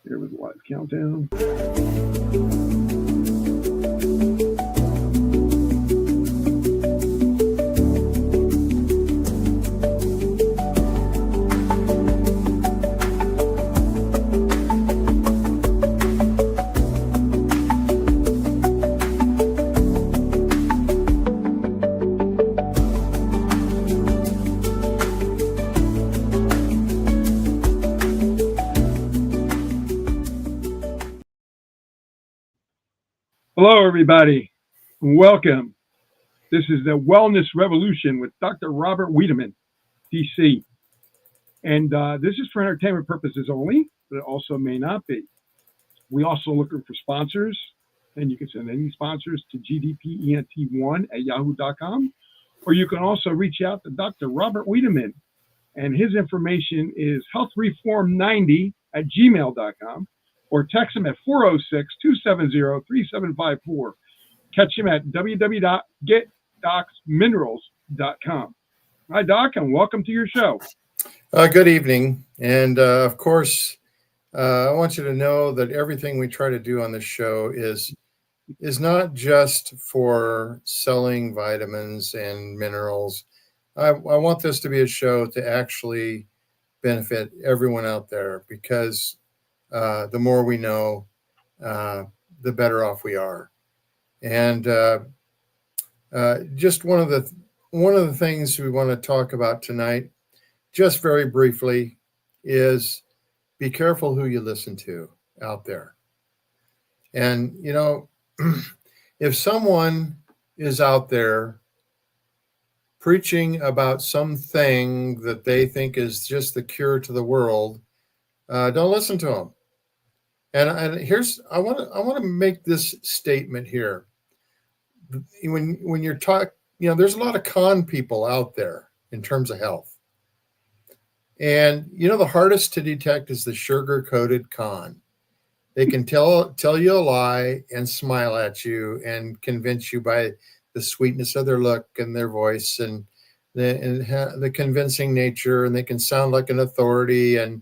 Here was the live countdown. Hello, everybody. Welcome. This is the Wellness Revolution with Dr. Robert Wiedemann, DC. And this is for entertainment purposes only, but it also may not be. We also looking for sponsors, and you can send any sponsors to gdpent1@yahoo.com, or you can also reach out to Dr. Robert Wiedemann, and his information is healthreform90@gmail.com, or text him at 406-270-3754. Catch him at www.getdocsminerals.com. Hi, Doc, and welcome to your show. Good evening. And of course, I want you to know that everything we try to do on this show is not just for selling vitamins and minerals. I want this to be a show to actually benefit everyone out there, because the more we know, the better off we are. And just one of the things we want to talk about tonight, just very briefly, is be careful who you listen to out there. And, you know, if someone is out there preaching about something that they think is just the cure to the world, don't listen to them. And here's, I want to make this statement here. When you're talking, you know, there's a lot of con people out there in terms of health. And, you know, the hardest to detect is the sugar-coated con. They can tell you a lie and smile at you and convince you by the sweetness of their look and their voice and the convincing nature, and they can sound like an authority and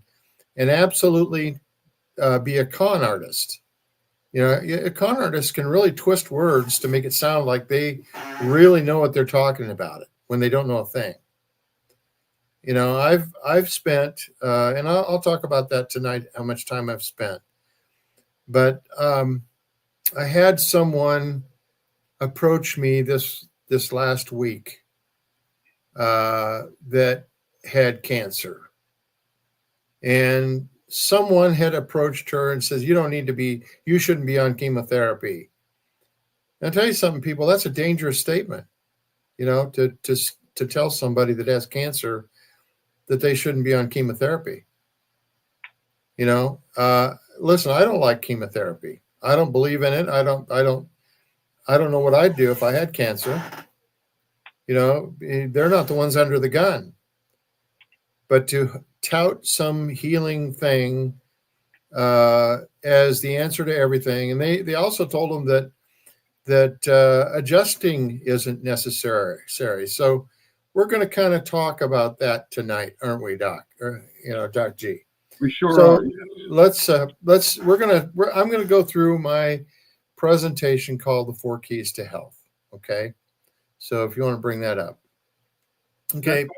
absolutely be a con artist. You know, a con artist can really twist words to make it sound like they really know what they're talking about it when they don't know a thing. You know, I've spent, and I'll talk about that tonight, how much time I've spent. But I had someone approach me this last week that had cancer, and someone had approached her and says, you shouldn't be on chemotherapy. And I'll tell you something, people, that's a dangerous statement, you know, to tell somebody that has cancer that they shouldn't be on chemotherapy. You know, listen, I don't like chemotherapy. I don't believe in it. I don't know what I'd do if I had cancer. You know, they're not the ones under the gun. But to tout some healing thing as the answer to everything, and they also told them that adjusting isn't necessary. So we're going to kind of talk about that tonight, aren't we, Doc? Or, you know, Doc G. We sure so are. I'm going to go through my presentation called The 4 Keys to Health. Okay. So if you want to bring that up. Okay.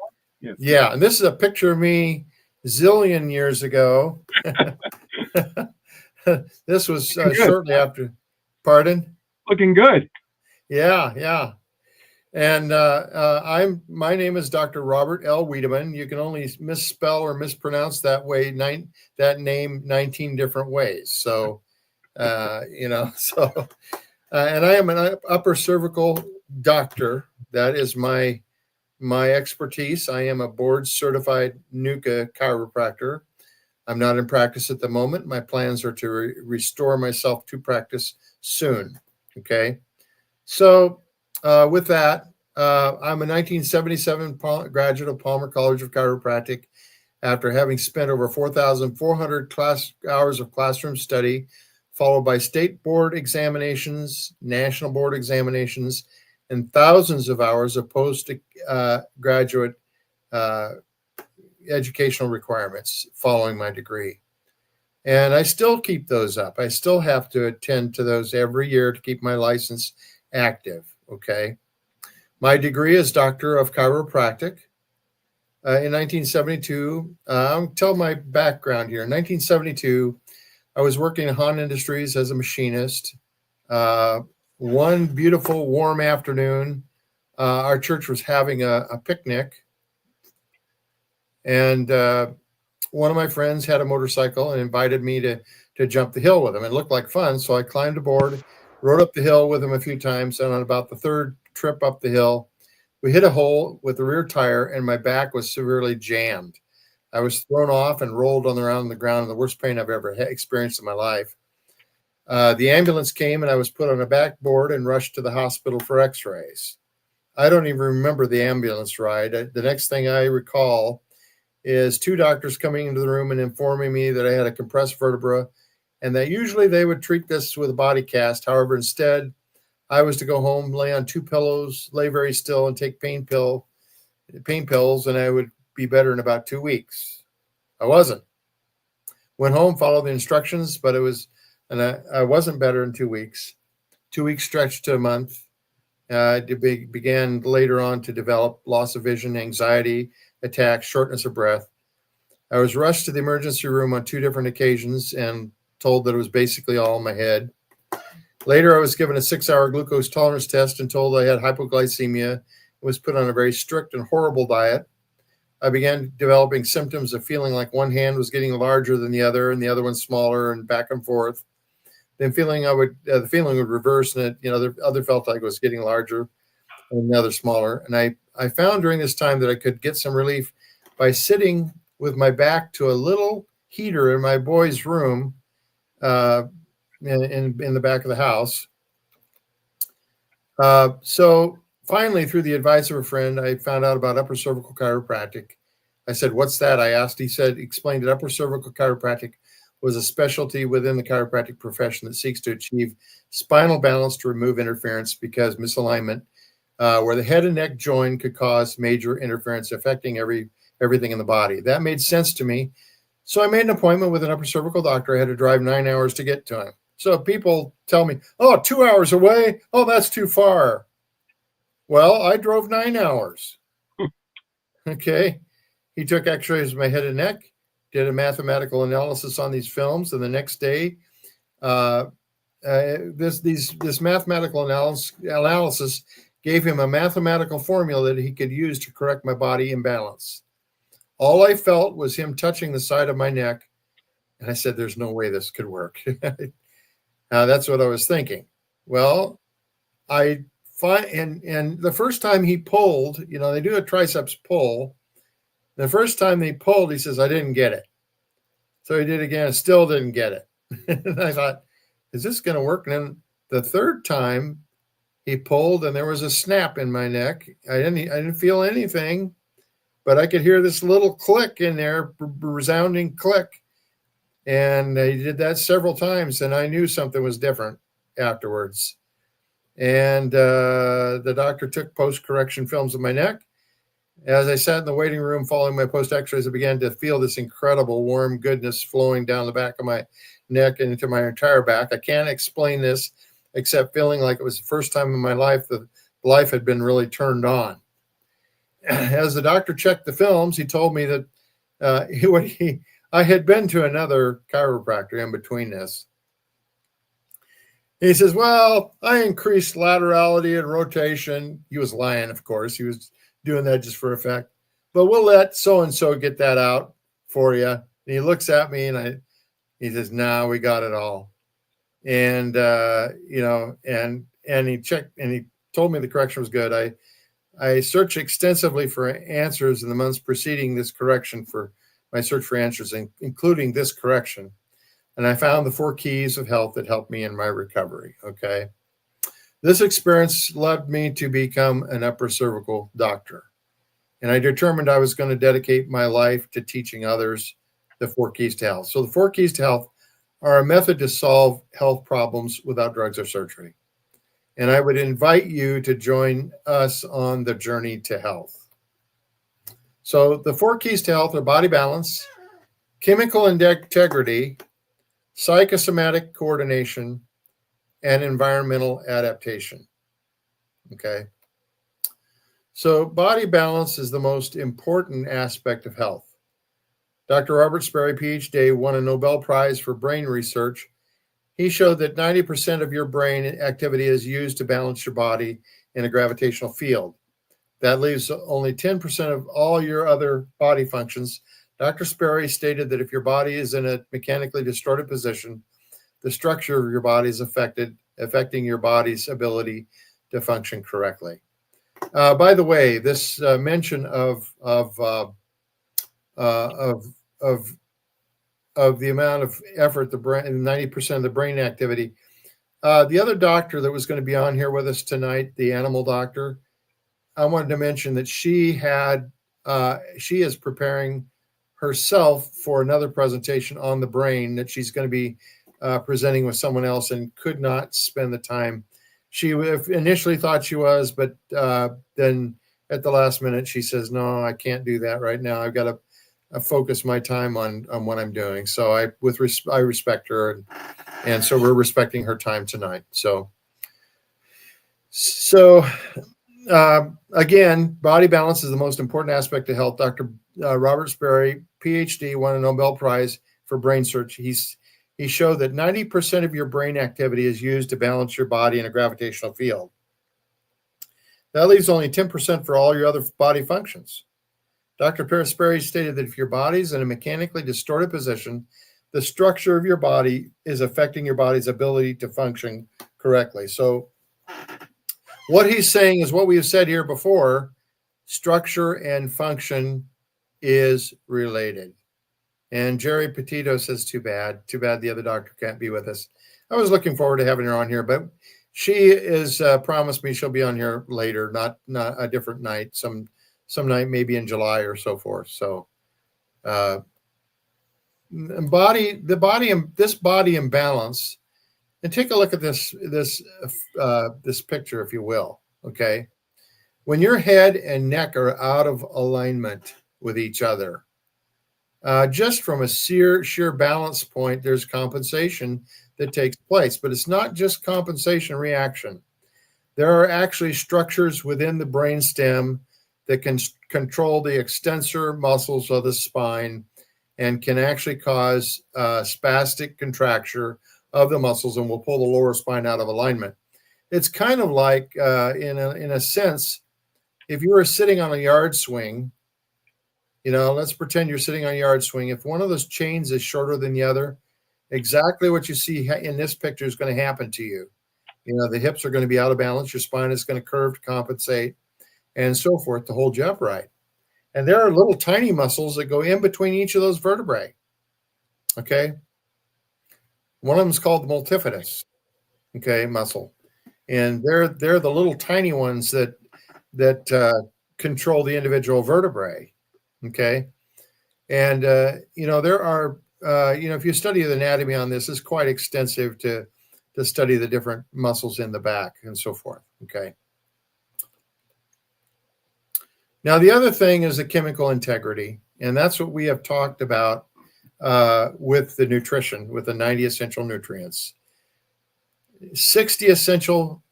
Yeah. And this is a picture of me zillion years ago. This was shortly after. Pardon? Looking good. Yeah. And my name is Dr. Robert L. Wiedemann. You can only misspell or mispronounce that name 19 different ways. So, you know, and I am an upper cervical doctor. That is my expertise. I am a board certified NUCA chiropractor. I'm not in practice at the moment. My plans are to restore myself to practice soon. Okay. So with that, I'm a 1977 graduate of Palmer College of Chiropractic after having spent over 4,400 hours of classroom study, followed by state board examinations, national board examinations, and thousands of hours of postgraduate educational requirements following my degree. And I still keep those up. I still have to attend to those every year to keep my license active. Okay. My degree is Doctor of Chiropractic. In 1972, I'll tell my background here. In 1972, I was working in Han Industries as a machinist. One beautiful warm afternoon, our church was having a picnic, and one of my friends had a motorcycle and invited me to jump the hill with him. It looked like fun, so I climbed aboard, rode up the hill with him a few times, and on about the third trip up the hill, we hit a hole with the rear tire, and my back was severely jammed. I was thrown off and rolled on the ground, the worst pain I've ever experienced in my life. The ambulance came, and I was put on a backboard and rushed to the hospital for x-rays. I don't even remember the ambulance ride. The next thing I recall is two doctors coming into the room and informing me that I had a compressed vertebra and that usually they would treat this with a body cast. However, instead, I was to go home, lay on two pillows, lay very still, and take pain pills, and I would be better in about 2 weeks. I wasn't. Went home, followed the instructions, but I wasn't better in 2 weeks. 2 weeks stretched to a month. Began later on to develop loss of vision, anxiety, attacks, shortness of breath. I was rushed to the emergency room on 2 different occasions and told that it was basically all in my head. Later, I was given a 6-hour glucose tolerance test and told I had hypoglycemia and was put on a very strict and horrible diet. I began developing symptoms of feeling like one hand was getting larger than the other and the other one smaller, and back and forth. Then the feeling would reverse, and the other felt like it was getting larger and the other smaller. And I found during this time that I could get some relief by sitting with my back to a little heater in my boy's room in the back of the house. So finally, through the advice of a friend, I found out about upper cervical chiropractic. I said, "What's that?" I asked. He explained that upper cervical chiropractic was a specialty within the chiropractic profession that seeks to achieve spinal balance to remove interference because misalignment, where the head and neck joint could cause major interference affecting everything in the body. That made sense to me. So I made an appointment with an upper cervical doctor. I had to drive 9 hours to get to him. So people tell me, 2 hours away. Oh, that's too far. Well, I drove 9 hours. Okay. He took x-rays of my head and neck, did a mathematical analysis on these films. And the next day, this mathematical analysis gave him a mathematical formula that he could use to correct my body imbalance. All I felt was him touching the side of my neck. And I said, there's no way this could work. That's what I was thinking. Well, and the first time he pulled, they do a triceps pull. The first time they pulled, he says, I didn't get it. So he did again, still didn't get it. And I thought, is this going to work? And then the third time he pulled and there was a snap in my neck. I didn't feel anything, but I could hear this little click in there, resounding click. And he did that several times, and I knew something was different afterwards. And the doctor took post-correction films of my neck. As I sat in the waiting room following my post-x-rays, I began to feel this incredible warm goodness flowing down the back of my neck and into my entire back. I can't explain this except feeling like it was the first time in my life that life had been really turned on. As the doctor checked the films, he told me that I had been to another chiropractor in between this. He says, well, I increased laterality and rotation. He was lying, of course. He was doing that just for effect. But we'll let so-and-so get that out for you. And he looks at me and he says, no, we got it all. And, and he checked and he told me the correction was good. I searched extensively for answers in the months preceding this correction for my search for answers, including this correction. And I found the 4 keys of health that helped me in my recovery. Okay. This experience led me to become an upper cervical doctor. And I determined I was going to dedicate my life to teaching others the 4 keys to health. So the 4 keys to health are a method to solve health problems without drugs or surgery. And I would invite you to join us on the journey to health. So the 4 keys to health are body balance, chemical integrity, psychosomatic coordination, and environmental adaptation. Okay. So body balance is the most important aspect of health. Dr. Robert Sperry, PhD, won a Nobel Prize for brain research. He showed that 90% of your brain activity is used to balance your body in a gravitational field. That leaves only 10% of all your other body functions. Dr. Sperry stated that if your body is in a mechanically distorted position, the structure of your body is affecting your body's ability to function correctly. By the way, this mention of the amount of effort the brain, 90% of the brain activity. The other doctor that was going to be on here with us tonight, the animal doctor, I wanted to mention that she is preparing herself for another presentation on the brain that she's going to be presenting with someone else and could not spend the time. She initially thought she was, but then at the last minute, she says, no, I can't do that right now. I've got to focus my time on what I'm doing. So I respect her. And so we're respecting her time tonight. So again, body balance is the most important aspect of health. Dr. Robert Sperry, PhD, won a Nobel Prize for brain research. He showed that 90% of your brain activity is used to balance your body in a gravitational field. That leaves only 10% for all your other body functions. Dr. Sperry stated that if your body is in a mechanically distorted position, the structure of your body is affecting your body's ability to function correctly. So what he's saying is what we have said here before: structure and function is related. And Jerry Petito says, too bad the other doctor can't be with us. I was looking forward to having her on here, but she is promised me she'll be on here later, not a different night, some night maybe in July or so forth. So this body imbalance, and take a look at this picture, if you will. Okay, when your head and neck are out of alignment with each other, just from a sheer balance point, there's compensation that takes place. But it's not just compensation reaction. There are actually structures within the brainstem that can control the extensor muscles of the spine and can actually cause spastic contracture of the muscles and will pull the lower spine out of alignment. It's kind of like, in a sense, if you were sitting on a yard swing, let's pretend you're sitting on a yard swing. If one of those chains is shorter than the other, exactly what you see in this picture is going to happen to you. The hips are going to be out of balance. Your spine is going to curve to compensate and so forth to hold you upright. And there are little tiny muscles that go in between each of those vertebrae. Okay. One of them is called the multifidus, muscle. And they're the little tiny ones that control the individual vertebrae. Okay. And, there are, if you study the anatomy on this, it's quite extensive to study the different muscles in the back and so forth. Okay. Now, the other thing is the chemical integrity. And that's what we have talked about with the nutrition, with the 90 essential nutrients. 60 essential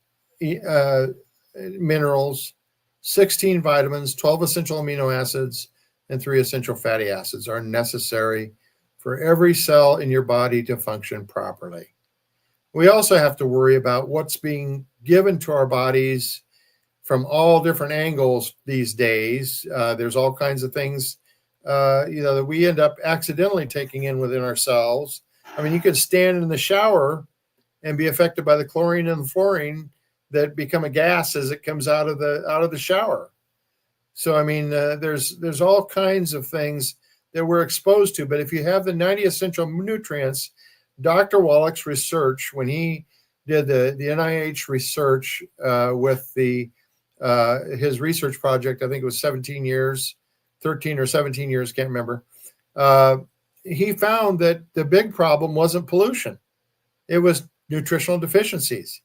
minerals, 16 vitamins, 12 essential amino acids, and 3 essential fatty acids are necessary for every cell in your body to function properly. We also have to worry about what's being given to our bodies from all different angles these days. There's all kinds of things, that we end up accidentally taking in within ourselves. I mean, you could stand in the shower and be affected by the chlorine and the fluorine that become a gas as it comes out of the shower. So, I mean, there's all kinds of things that we're exposed to. But if you have the 90 essential nutrients, Dr. Wallach's research, when he did the NIH research with his research project, I think it was 13 or 17 years, can't remember. He found that the big problem wasn't pollution. It was nutritional deficiencies.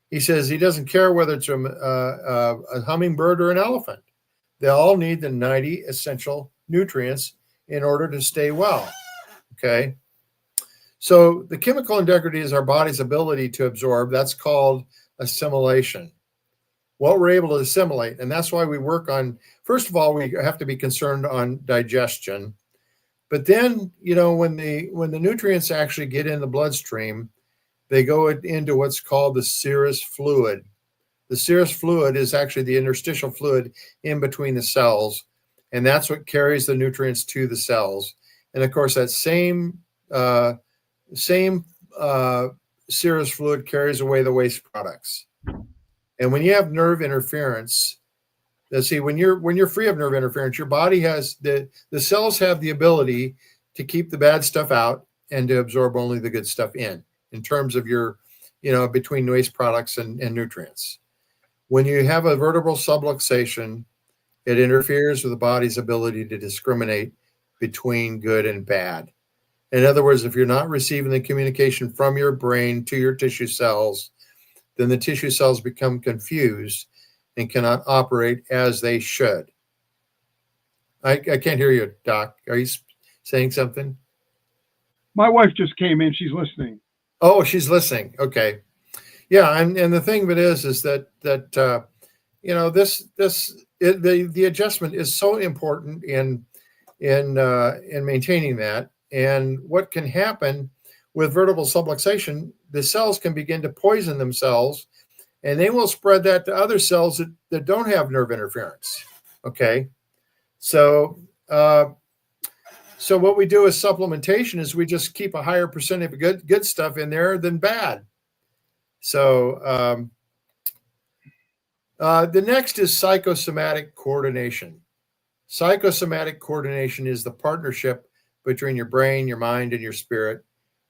He says he doesn't care whether it's a hummingbird or an elephant. They all need the 90 essential nutrients in order to stay well. Okay. So the chemical integrity is our body's ability to absorb. That's called assimilation. What we're able to assimilate. And that's why we work on, first of all, we have to be concerned on digestion. But then, when the nutrients actually get in the bloodstream, they go into what's called the serous fluid. The serous fluid is actually the interstitial fluid in between the cells, and that's what carries the nutrients to the cells. And of course, that same serous fluid carries away the waste products. And when you have nerve interference, see, when you're free of nerve interference, your body has the cells have the ability to keep the bad stuff out and to absorb only the good stuff in terms of your, between waste products and nutrients. When you have a vertebral subluxation, it interferes with the body's ability to discriminate between good and bad. In other words, if you're not receiving the communication from your brain to your tissue cells, then the tissue cells become confused and cannot operate as they should. I can't hear you, Doc. Are you saying something? My wife just came in. She's listening. Oh, she's listening. Okay. Yeah, and the thing of it is that the adjustment is so important in maintaining that. And what can happen with vertebral subluxation, the cells can begin to poison themselves, and they will spread that to other cells that don't have nerve interference. Okay, so what we do with supplementation is we just keep a higher percentage of good stuff in there than bad. So the next is psychosomatic coordination. Psychosomatic coordination is the partnership between your brain, your mind, and your spirit.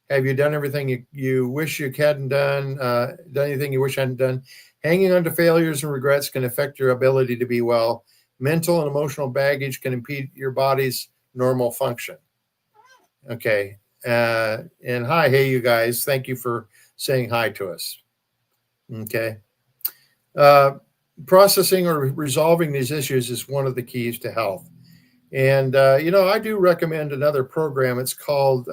Have you done everything you wish you hadn't done? Done anything you wish you hadn't done? Hanging on to failures and regrets can affect your ability to be well. Mental and emotional baggage can impede your body's normal function. Okay. And hey, you guys. Thank you for saying hi to us. Okay. Processing or resolving these issues is one of the keys to health. And, I do recommend another program. It's called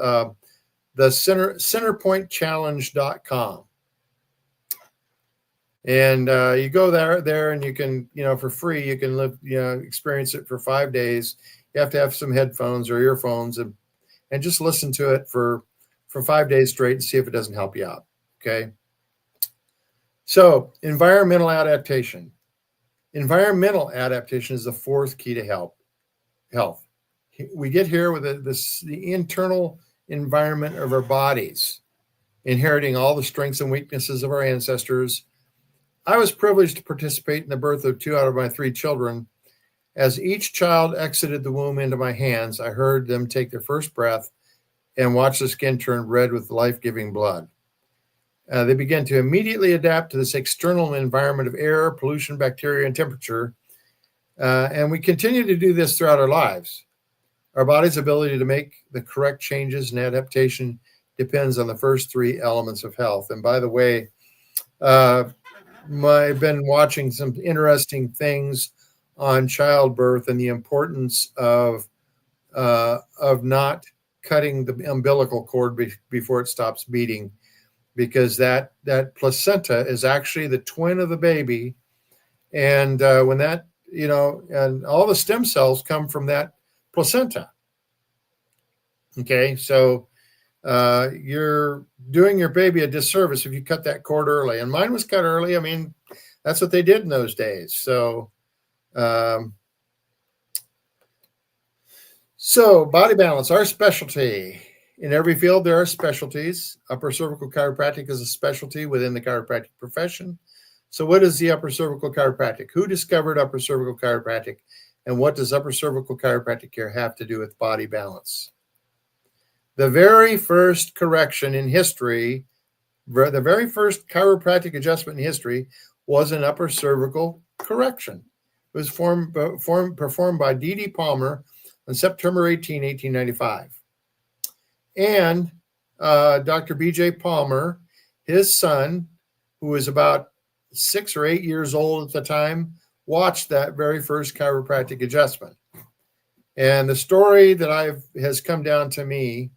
the centerpointchallenge.com. And you go there and you can, for free, you can experience it for 5 days. You have to have some headphones or earphones and just listen to it for 5 days straight and see if it doesn't help you out. Okay. So environmental adaptation. Environmental adaptation is the fourth key to health. We get here with the internal environment of our bodies, inheriting all the strengths and weaknesses of our ancestors. I was privileged to participate in the birth of 2 out of my 3 children. As each child exited the womb into my hands, I heard them take their first breath and watch the skin turn red with life-giving blood. They began to immediately adapt to this external environment of air, pollution, bacteria, and temperature. And we continue to do this throughout our lives. Our body's ability to make the correct changes and adaptation depends on the first 3 elements of health. And by the way, I've been watching some interesting things on childbirth and the importance of not cutting the umbilical cord before it stops beating, because that placenta is actually the twin of the baby. And when that, and all the stem cells come from that placenta. Okay, so you're doing your baby a disservice if you cut that cord early. And mine was cut early. I mean, that's what they did in those days. So body balance, our specialty. In every field, there are specialties. Upper cervical chiropractic is a specialty within the chiropractic profession. So what is the upper cervical chiropractic? Who discovered upper cervical chiropractic? And what does upper cervical chiropractic care have to do with body balance? The very first correction in history, the very first chiropractic adjustment in history was an upper cervical correction. It was performed by D.D. Palmer on September 18, 1895. And Dr. B.J. Palmer, his son, who was about 6 or 8 years old at the time, watched that very first chiropractic adjustment. And the story that has come down to me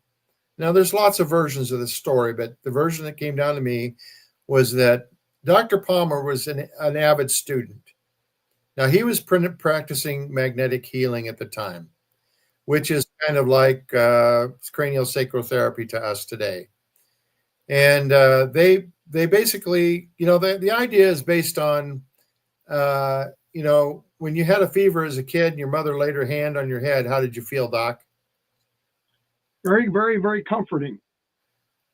Now, there's lots of versions of the story, but the version that came down to me was that Dr. Palmer was an avid student. Now, he was practicing magnetic healing at the time, which is kind of like cranial sacral therapy to us today. And they basically, the idea is based on, when you had a fever as a kid and your mother laid her hand on your head, how did you feel, Doc? Very, very, very comforting.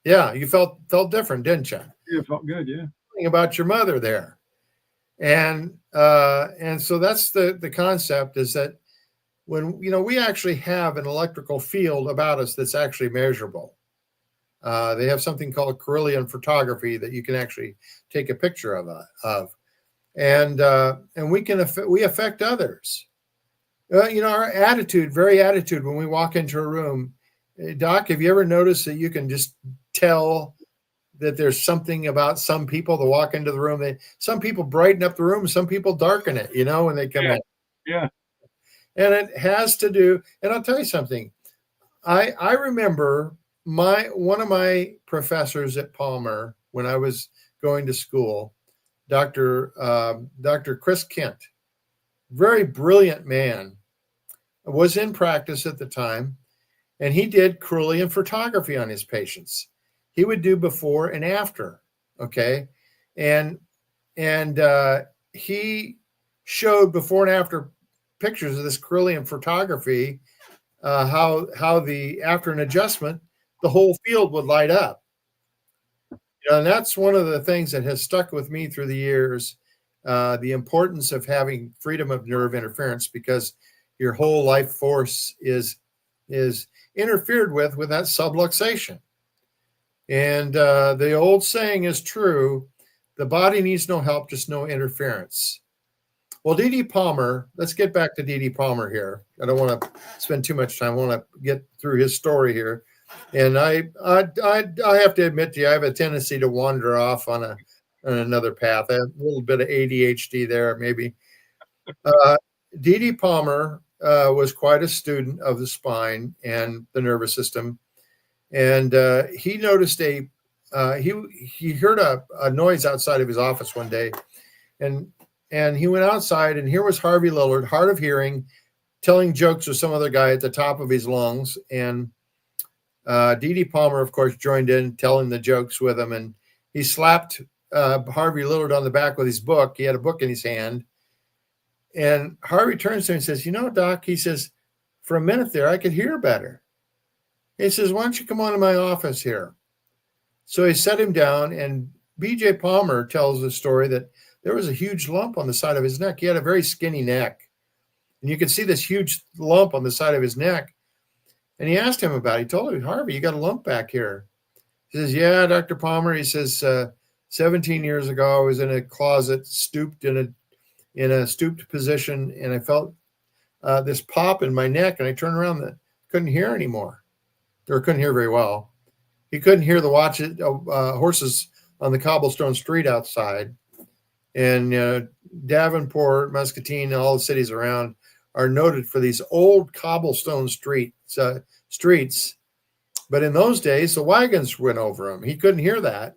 Yeah, you felt different, didn't you? Yeah, it felt good. Yeah. Thinking about your mother there, and so that's the concept, is that when we actually have an electrical field about us that's actually measurable. They have something called Kirlian photography that you can actually take a picture of, and we affect others. Our attitude when we walk into a room. Doc, have you ever noticed that you can just tell that there's something about some people that walk into the room? Some people brighten up the room, some people darken it, when they come in. Yeah. And it has to do, and I'll tell you something. I remember one of my professors at Palmer when I was going to school, Dr. Chris Kent, very brilliant man, was in practice at the time. And he did Kirlian photography on his patients. He would do before and after, okay? And he showed before and after pictures of this Kirlian photography, how after an adjustment, the whole field would light up. And that's one of the things that has stuck with me through the years, the importance of having freedom of nerve interference, because your whole life force is interfered with that subluxation. And the old saying is true: the body needs no help, just no interference. Well, D.D. Palmer, let's get back to D.D. Palmer here. I don't want to spend too much time. I want to get through his story here. And I have to admit to you, I have a tendency to wander off on another path. I have a little bit of ADHD there, maybe. D.D. Palmer was quite a student of the spine and the nervous system. And he noticed he heard a noise outside of his office one day. And he went outside, and here was Harvey Lillard, hard of hearing, telling jokes with some other guy at the top of his lungs. And D.D. Palmer, of course, joined in, telling the jokes with him. And he slapped Harvey Lillard on the back with his book. He had a book in his hand. And Harvey turns to him and says, Doc, he says, for a minute there, I could hear better. He says, why don't you come on to my office here? So he set him down, and B.J. Palmer tells the story that there was a huge lump on the side of his neck. He had a very skinny neck, and you could see this huge lump on the side of his neck. And he asked him about it. He told him, Harvey, you got a lump back here. He says, yeah, Dr. Palmer. He says, 17 years ago, I was in a closet, stooped in a stooped position, and I felt this pop in my neck, and I turned around and couldn't hear anymore, or couldn't hear very well. He couldn't hear the horses on the cobblestone street outside. And Davenport, Muscatine, and all the cities around are noted for these old cobblestone streets. But in those days, the wagons went over them. He couldn't hear that.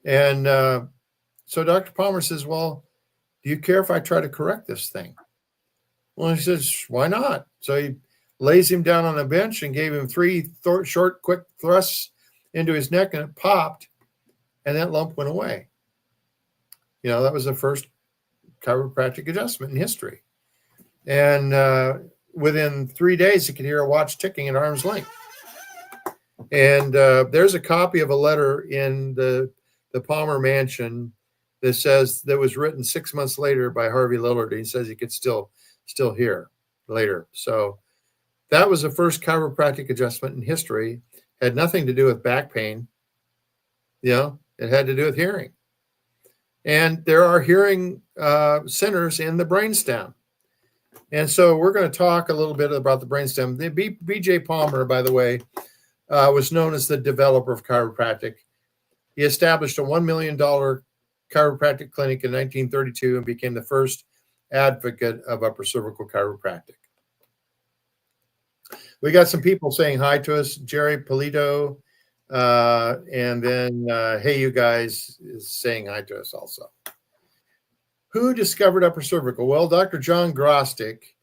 And so Dr. Palmer says, well, do you care if I try to correct this thing? Well, he says, why not? So he lays him down on a bench and gave him 3 short, quick thrusts into his neck, and it popped, and that lump went away. That was the first chiropractic adjustment in history. And within 3 days, he could hear a watch ticking at arm's length. And there's a copy of a letter in the Palmer mansion that was written 6 months later by Harvey Lillard. He says he could still hear later. So that was the first chiropractic adjustment in history. Had nothing to do with back pain. It had to do with hearing. And there are hearing centers in the brainstem. And so we're going to talk a little bit about the brainstem. B.J. Palmer, by the way, was known as the developer of chiropractic. He established a $1 million chiropractic clinic in 1932 and became the first advocate of upper cervical chiropractic. We got some people saying hi to us. Jerry Polito, and then hey, you guys is saying hi to us also. Who discovered upper cervical? Well, Dr. John Grostic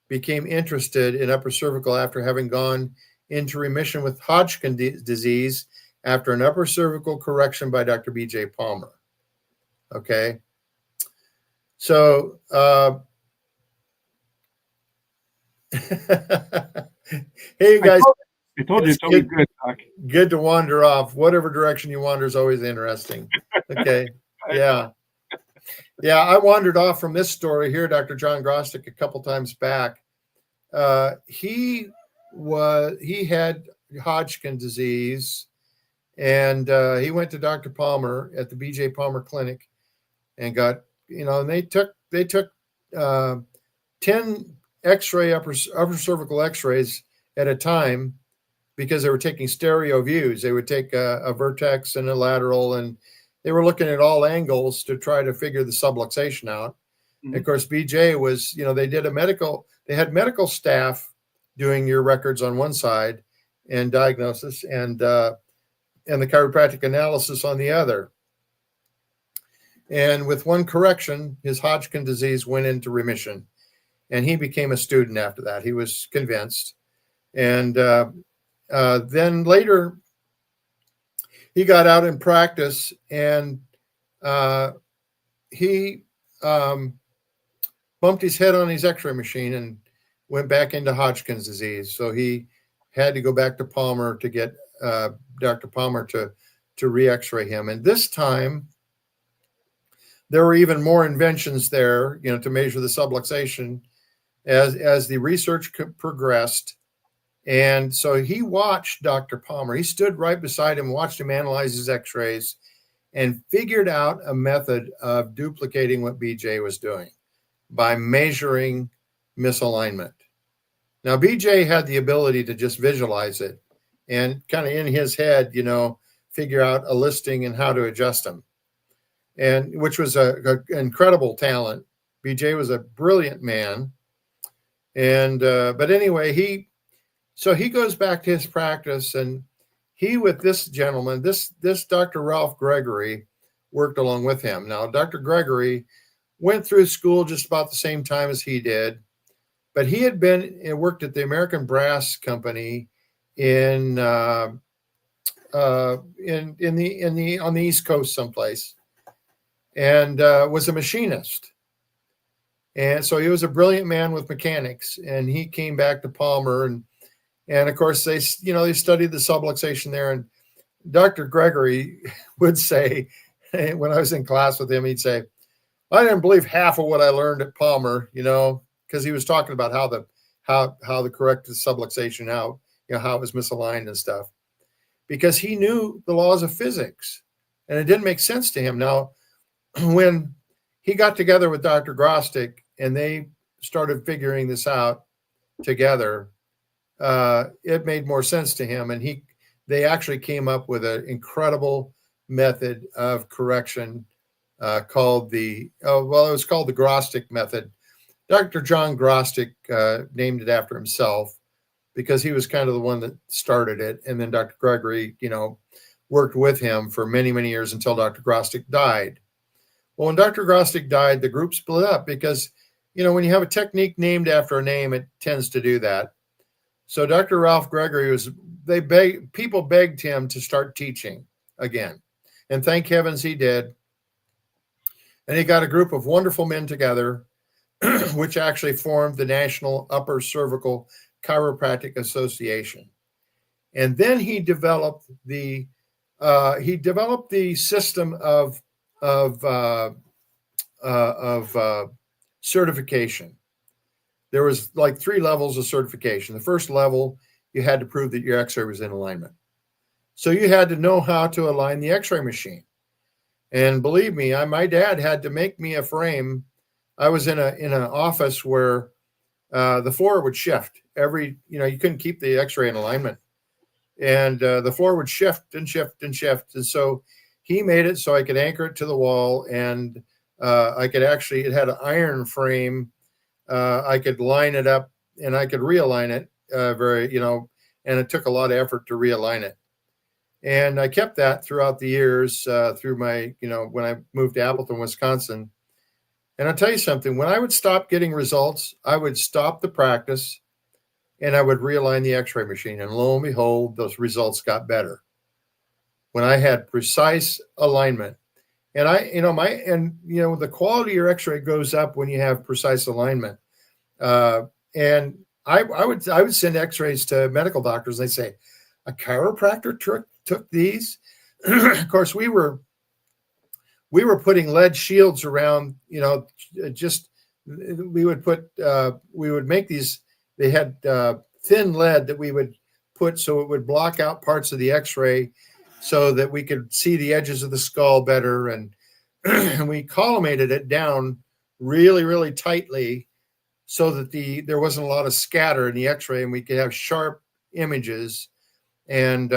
became interested in upper cervical after having gone into remission with Hodgkin disease after an upper cervical correction by Dr. B.J. Palmer. Okay. So, hey, you guys. I told you it's always good, Doc. Good to wander off. Whatever direction you wander is always interesting. Okay. Yeah. Yeah, I wandered off from this story here, Dr. John Grostic, a couple times back. He had Hodgkin disease, and he went to Dr. Palmer at the B.J. Palmer Clinic, and got and they took 10 X-ray upper cervical X-rays at a time because they were taking stereo views. They would take a vertex and a lateral, and they were looking at all angles to try to figure the subluxation out. Mm-hmm. Of course, BJ was, they had medical staff doing your records on one side and diagnosis, and the chiropractic analysis on the other. And with one correction, his Hodgkin disease went into remission, and he became a student after that. He was convinced. And then later, he got out in practice, and he bumped his head on his X-ray machine and went back into Hodgkin's disease. So he had to go back to Palmer to get Dr. Palmer to re-X-ray him. And this time, there were even more inventions there, to measure the subluxation as the research progressed. And so he watched Dr. Palmer. He stood right beside him, watched him analyze his X-rays, and figured out a method of duplicating what BJ was doing by measuring misalignment. Now, BJ had the ability to just visualize it and kind of in his head, figure out a listing and how to adjust them, and which was an incredible talent. BJ was a brilliant man. And but anyway, he goes back to his practice, and he, with this gentleman, this Dr. Ralph Gregory, worked along with him. Now, Dr. Gregory went through school just about the same time as he did, but he had been and worked at the American Brass Company on the East Coast someplace, and was a machinist. And so he was a brilliant man with mechanics, and he came back to Palmer, and of course they studied the subluxation there. And Dr. Gregory would say, when I was in class with him, he'd say, I didn't believe half of what I learned at Palmer, because he was talking about how the corrected subluxation, how it was misaligned and stuff, because he knew the laws of physics, and it didn't make sense to him. Now, when he got together with Dr. Grostic and they started figuring this out together, it made more sense to him, and they actually came up with an incredible method of correction called it was called the Grostic method. Dr. John Grostic named it after himself because he was kind of the one that started it, and then Dr. Gregory, worked with him for many, many years until Dr. Grostic died. Well, when Dr. Grostic died, the group split up because, when you have a technique named after a name, it tends to do that. So Dr. Ralph Gregory people begged him to start teaching again. And thank heavens he did. And he got a group of wonderful men together, which actually formed the National Upper Cervical Chiropractic Association. And then he developed the system of certification. There was like 3 levels of certification. The first level, you had to prove that your X-ray was in alignment. So you had to know how to align the X-ray machine. And believe me, my dad had to make me a frame. I was in an office where the floor would shift you couldn't keep the X-ray in alignment, and the floor would shift and shift and shift. And so he made it so I could anchor it to the wall, and it had an iron frame. I could line it up and I could realign it very, and it took a lot of effort to realign it. And I kept that throughout the years through my, when I moved to Appleton, Wisconsin. And I'll tell you something, when I would stop getting results, I would stop the practice and I would realign the x-ray machine. And lo and behold, those results got better. When I had precise alignment. And the quality of your x-ray goes up when you have precise alignment. And I would send x-rays to medical doctors. And they say, a chiropractor took these. Of course, we were putting lead shields around, we would make these, they had thin lead that we would put so it would block out parts of the x-ray so that we could see the edges of the skull better. And we collimated it down really, really tightly so that there wasn't a lot of scatter in the x-ray and we could have sharp images. And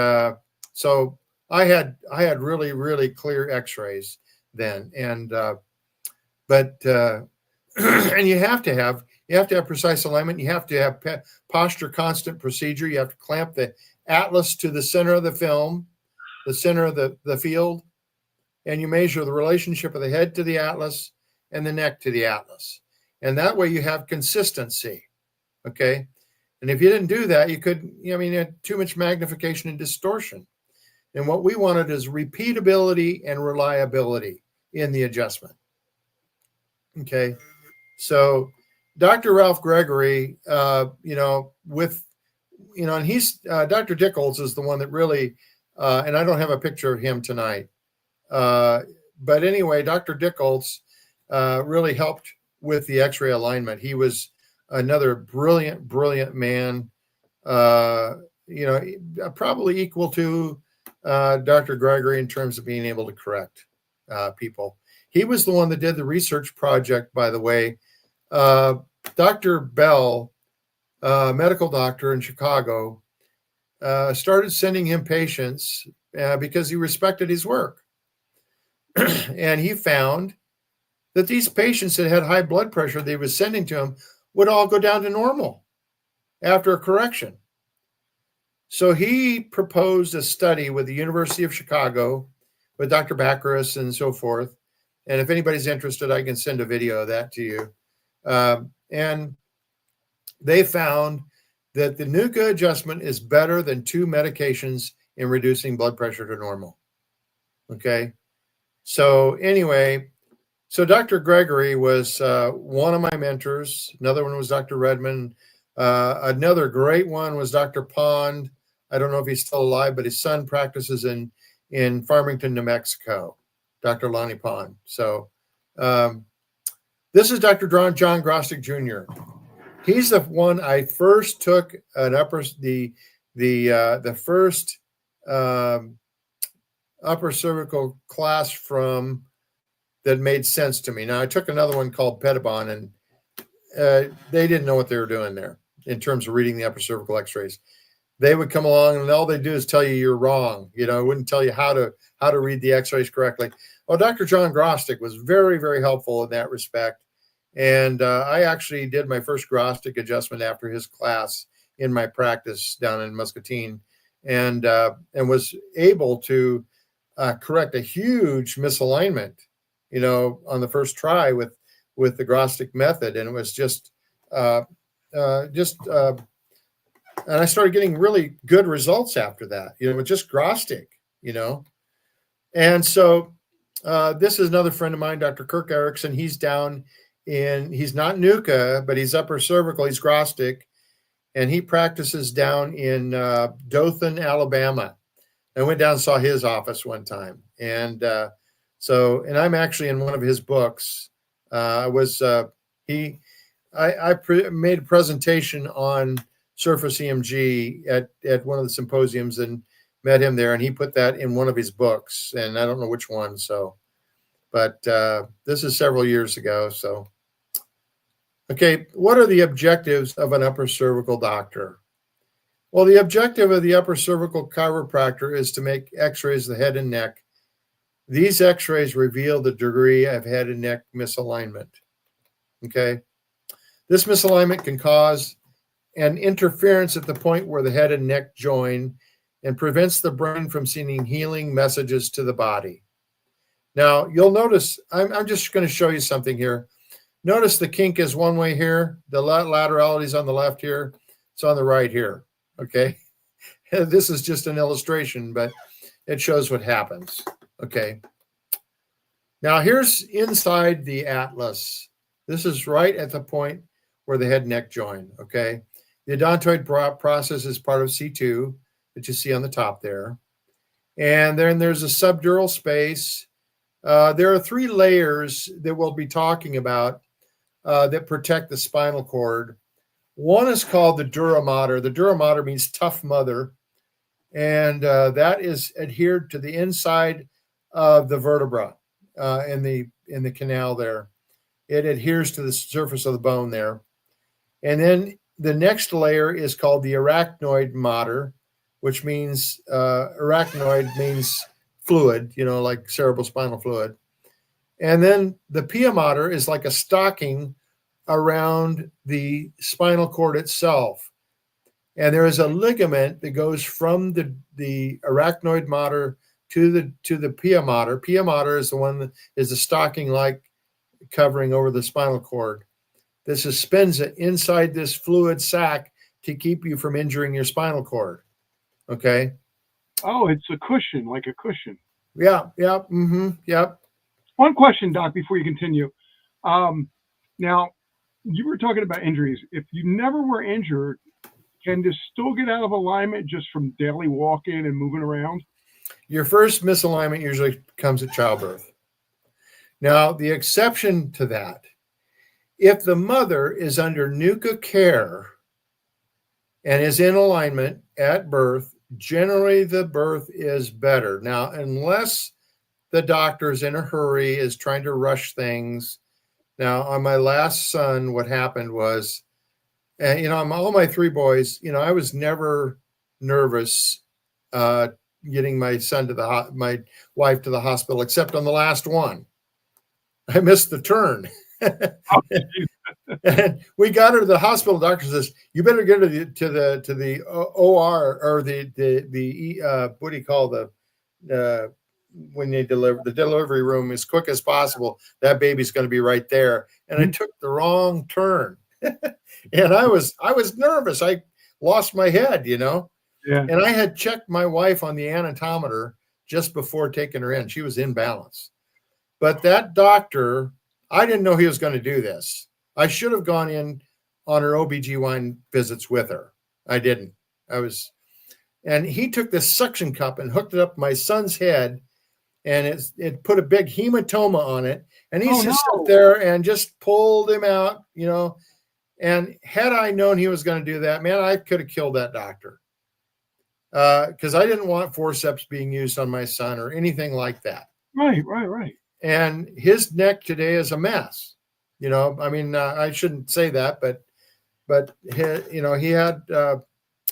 so I had really, really clear x-rays then. And and you have to have precise alignment. You have to have posture constant procedure. You have to clamp the atlas to the center of the film, the center of the field, and you measure the relationship of the head to the atlas and the neck to the atlas. And that way you have consistency. Okay. And if you didn't do that, you had too much magnification and distortion. And what we wanted is repeatability and reliability in the adjustment. Okay. So Dr. Ralph Gregory, and he's, Dr. Dickels is the one that really, and I don't have a picture of him tonight. But anyway, Dr. Dickels really helped with the x-ray alignment. He was another brilliant man, probably equal to Dr. Gregory in terms of being able to correct people. He was the one that did the research project, by the way. Dr. Bell, medical doctor in Chicago, started sending him patients because he respected his work. And he found that these patients that had high blood pressure they was sending to him would all go down to normal after a correction. So he proposed a study with the University of Chicago with Dr. Baccaris and so forth. And if anybody's interested, I can send a video of that to you. And they found that the NUCA adjustment is better than 2 medications in reducing blood pressure to normal. Okay. So anyway, Dr. Gregory was one of my mentors. Another one was Dr. Redmond. Another great one was Dr. Pond. I don't know if he's still alive, but his son practices in Farmington, New Mexico, Dr. Lonnie Pond. So this is Dr. John Grostic Jr. He's the one I first took the first upper cervical class from that made sense to me. Now I took another one called Pedibon, and they didn't know what they were doing there in terms of reading the upper cervical x-rays. They would come along and all they do is tell you you're wrong. It wouldn't tell you how to read the x-rays correctly. Well, Dr. John Grostic was very, very helpful in that respect. And I actually did my first Grostic adjustment after his class in my practice down in Muscatine, and was able to correct a huge misalignment, on the first try with the Grostic method. And it was and I started getting really good results after that, with just Grostic, And so this is another friend of mine, Dr. Kirk Erickson. He's he's not NUCA, but he's upper cervical, he's Grostic, and he practices down in Dothan, Alabama. I went down and saw his office one time. And and I'm actually in one of his books. I made a presentation on surface EMG at one of the symposiums and met him there, and he put that in one of his books, and I don't know which one. But this is several years ago. So, okay, what are the objectives of an upper cervical doctor? Well, the objective of the upper cervical chiropractor is to make x-rays of the head and neck. These x-rays reveal the degree of head and neck misalignment. Okay. This misalignment can cause and interference at the point where the head and neck join and prevents the brain from sending healing messages to the body. Now, you'll notice, I'm just going to show you something here. Notice the kink is one way here. The laterality is on the left here. It's on the right here. Okay. This is just an illustration, but it shows what happens. Okay. Now, here's inside the atlas. This is right at the point where the head and neck join. Okay. The odontoid process is part of C2 that you see on the top there. And then there's a subdural space. There are 3 layers that we'll be talking about that protect the spinal cord. One is called the dura mater. The dura mater means tough mother. And that is adhered to the inside of the vertebra in the canal there. It adheres to the surface of the bone there. And then the next layer is called the arachnoid mater, which means arachnoid means fluid, like cerebrospinal fluid. And then the pia mater is like a stocking around the spinal cord itself. And there is a ligament that goes from the arachnoid mater to the pia mater. Pia mater is the one that is a stocking-like covering over the spinal cord that suspends it inside this fluid sac to keep you from injuring your spinal cord. Okay. Oh, it's a cushion, like a cushion. Yeah. Yep. One question, Doc, before you continue. Now, you were talking about injuries. If you never were injured, can this still get out of alignment just from daily walking and moving around? Your first misalignment usually comes at childbirth. Now, the exception to that, if the mother is under NUCA care and is in alignment at birth, generally the birth is better. Now, unless the doctor's in a hurry, is trying to rush things. Now, on my last son, what happened was, all my 3 boys, I was never nervous getting my son to my wife to the hospital, except on the last one. I missed the turn. And we got her to the hospital. The doctor says, "You better get her to the OR or the what do you call when they deliver the delivery room as quick as possible. That baby's going to be right there." And I took the wrong turn, and I was nervous. I lost my head, Yeah. And I had checked my wife on the anatometer just before taking her in. She was in balance, but that doctor, I didn't know he was going to do this. I should have gone in on her OBGYN visits with her. I didn't. And he took this suction cup and hooked it up my son's head, and it put a big hematoma on it. And he just sat there and just pulled him out, And had I known he was going to do that, man, I could have killed that doctor. Because I didn't want forceps being used on my son or anything like that. Right. And his neck today is a mess. I shouldn't say that, but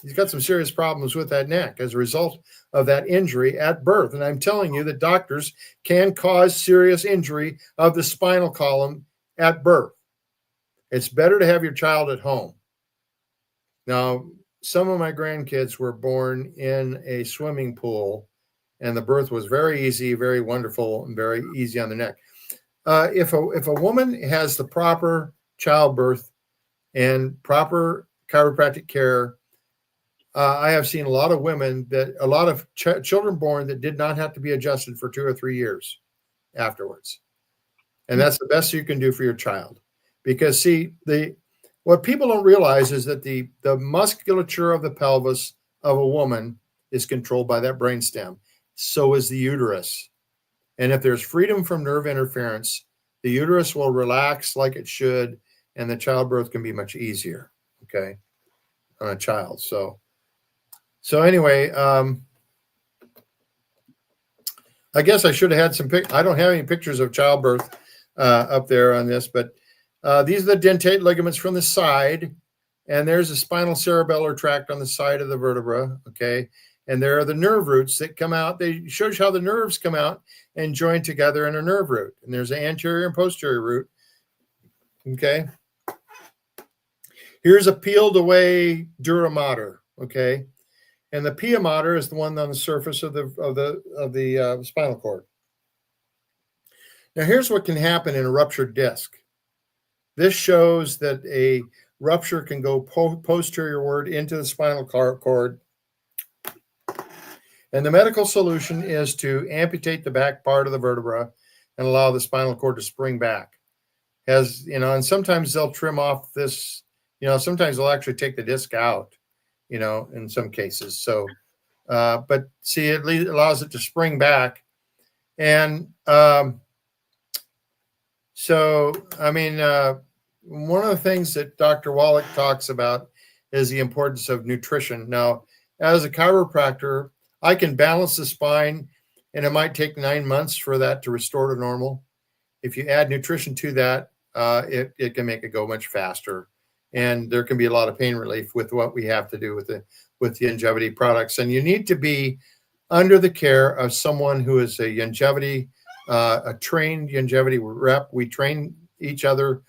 he's got some serious problems with that neck as a result of that injury at birth. And I'm telling you that doctors can cause serious injury of the spinal column at birth. It's better to have your child at home. Now, some of my grandkids were born in a swimming pool, and the birth was very easy, very wonderful, and very easy on the neck. If a woman has the proper childbirth and proper chiropractic care, I have seen a lot of children born that did not have to be adjusted for 2 or 3 years afterwards. And that's the best you can do for your child. Because what people don't realize is that the musculature of the pelvis of a woman is controlled by that brainstem. So is the uterus. And if there's freedom from nerve interference, the uterus will relax like it should, and the childbirth can be much easier, okay, on a child. So anyway, I guess I should have had some I don't have any pictures of childbirth up there on this, but these are the dentate ligaments from the side, and there's a spinal cerebellar tract on the side of the vertebra, okay? And there are the nerve roots that come out. They show you how the nerves come out and join together in a nerve root. And there's an anterior and posterior root. Okay. Here's a peeled away dura mater, okay? And the pia mater is the one on the surface of the spinal cord. Now, here's what can happen in a ruptured disc. This shows that a rupture can go posteriorward into the spinal cord. And the medical solution is to amputate the back part of the vertebra and allow the spinal cord to spring back. As you know, and sometimes they'll trim off this, sometimes they'll actually take the disc out, in some cases. So, but see, it allows it to spring back. And so, I mean, one of the things that Dr. Wallach talks about is the importance of nutrition. Now, as a chiropractor, I can balance the spine, and it might take 9 months for that to restore to normal. If you add nutrition to that, it can make it go much faster. And there can be a lot of pain relief with what we have to do with the Youngevity products. And you need to be under the care of someone who is a trained Youngevity rep. We train each other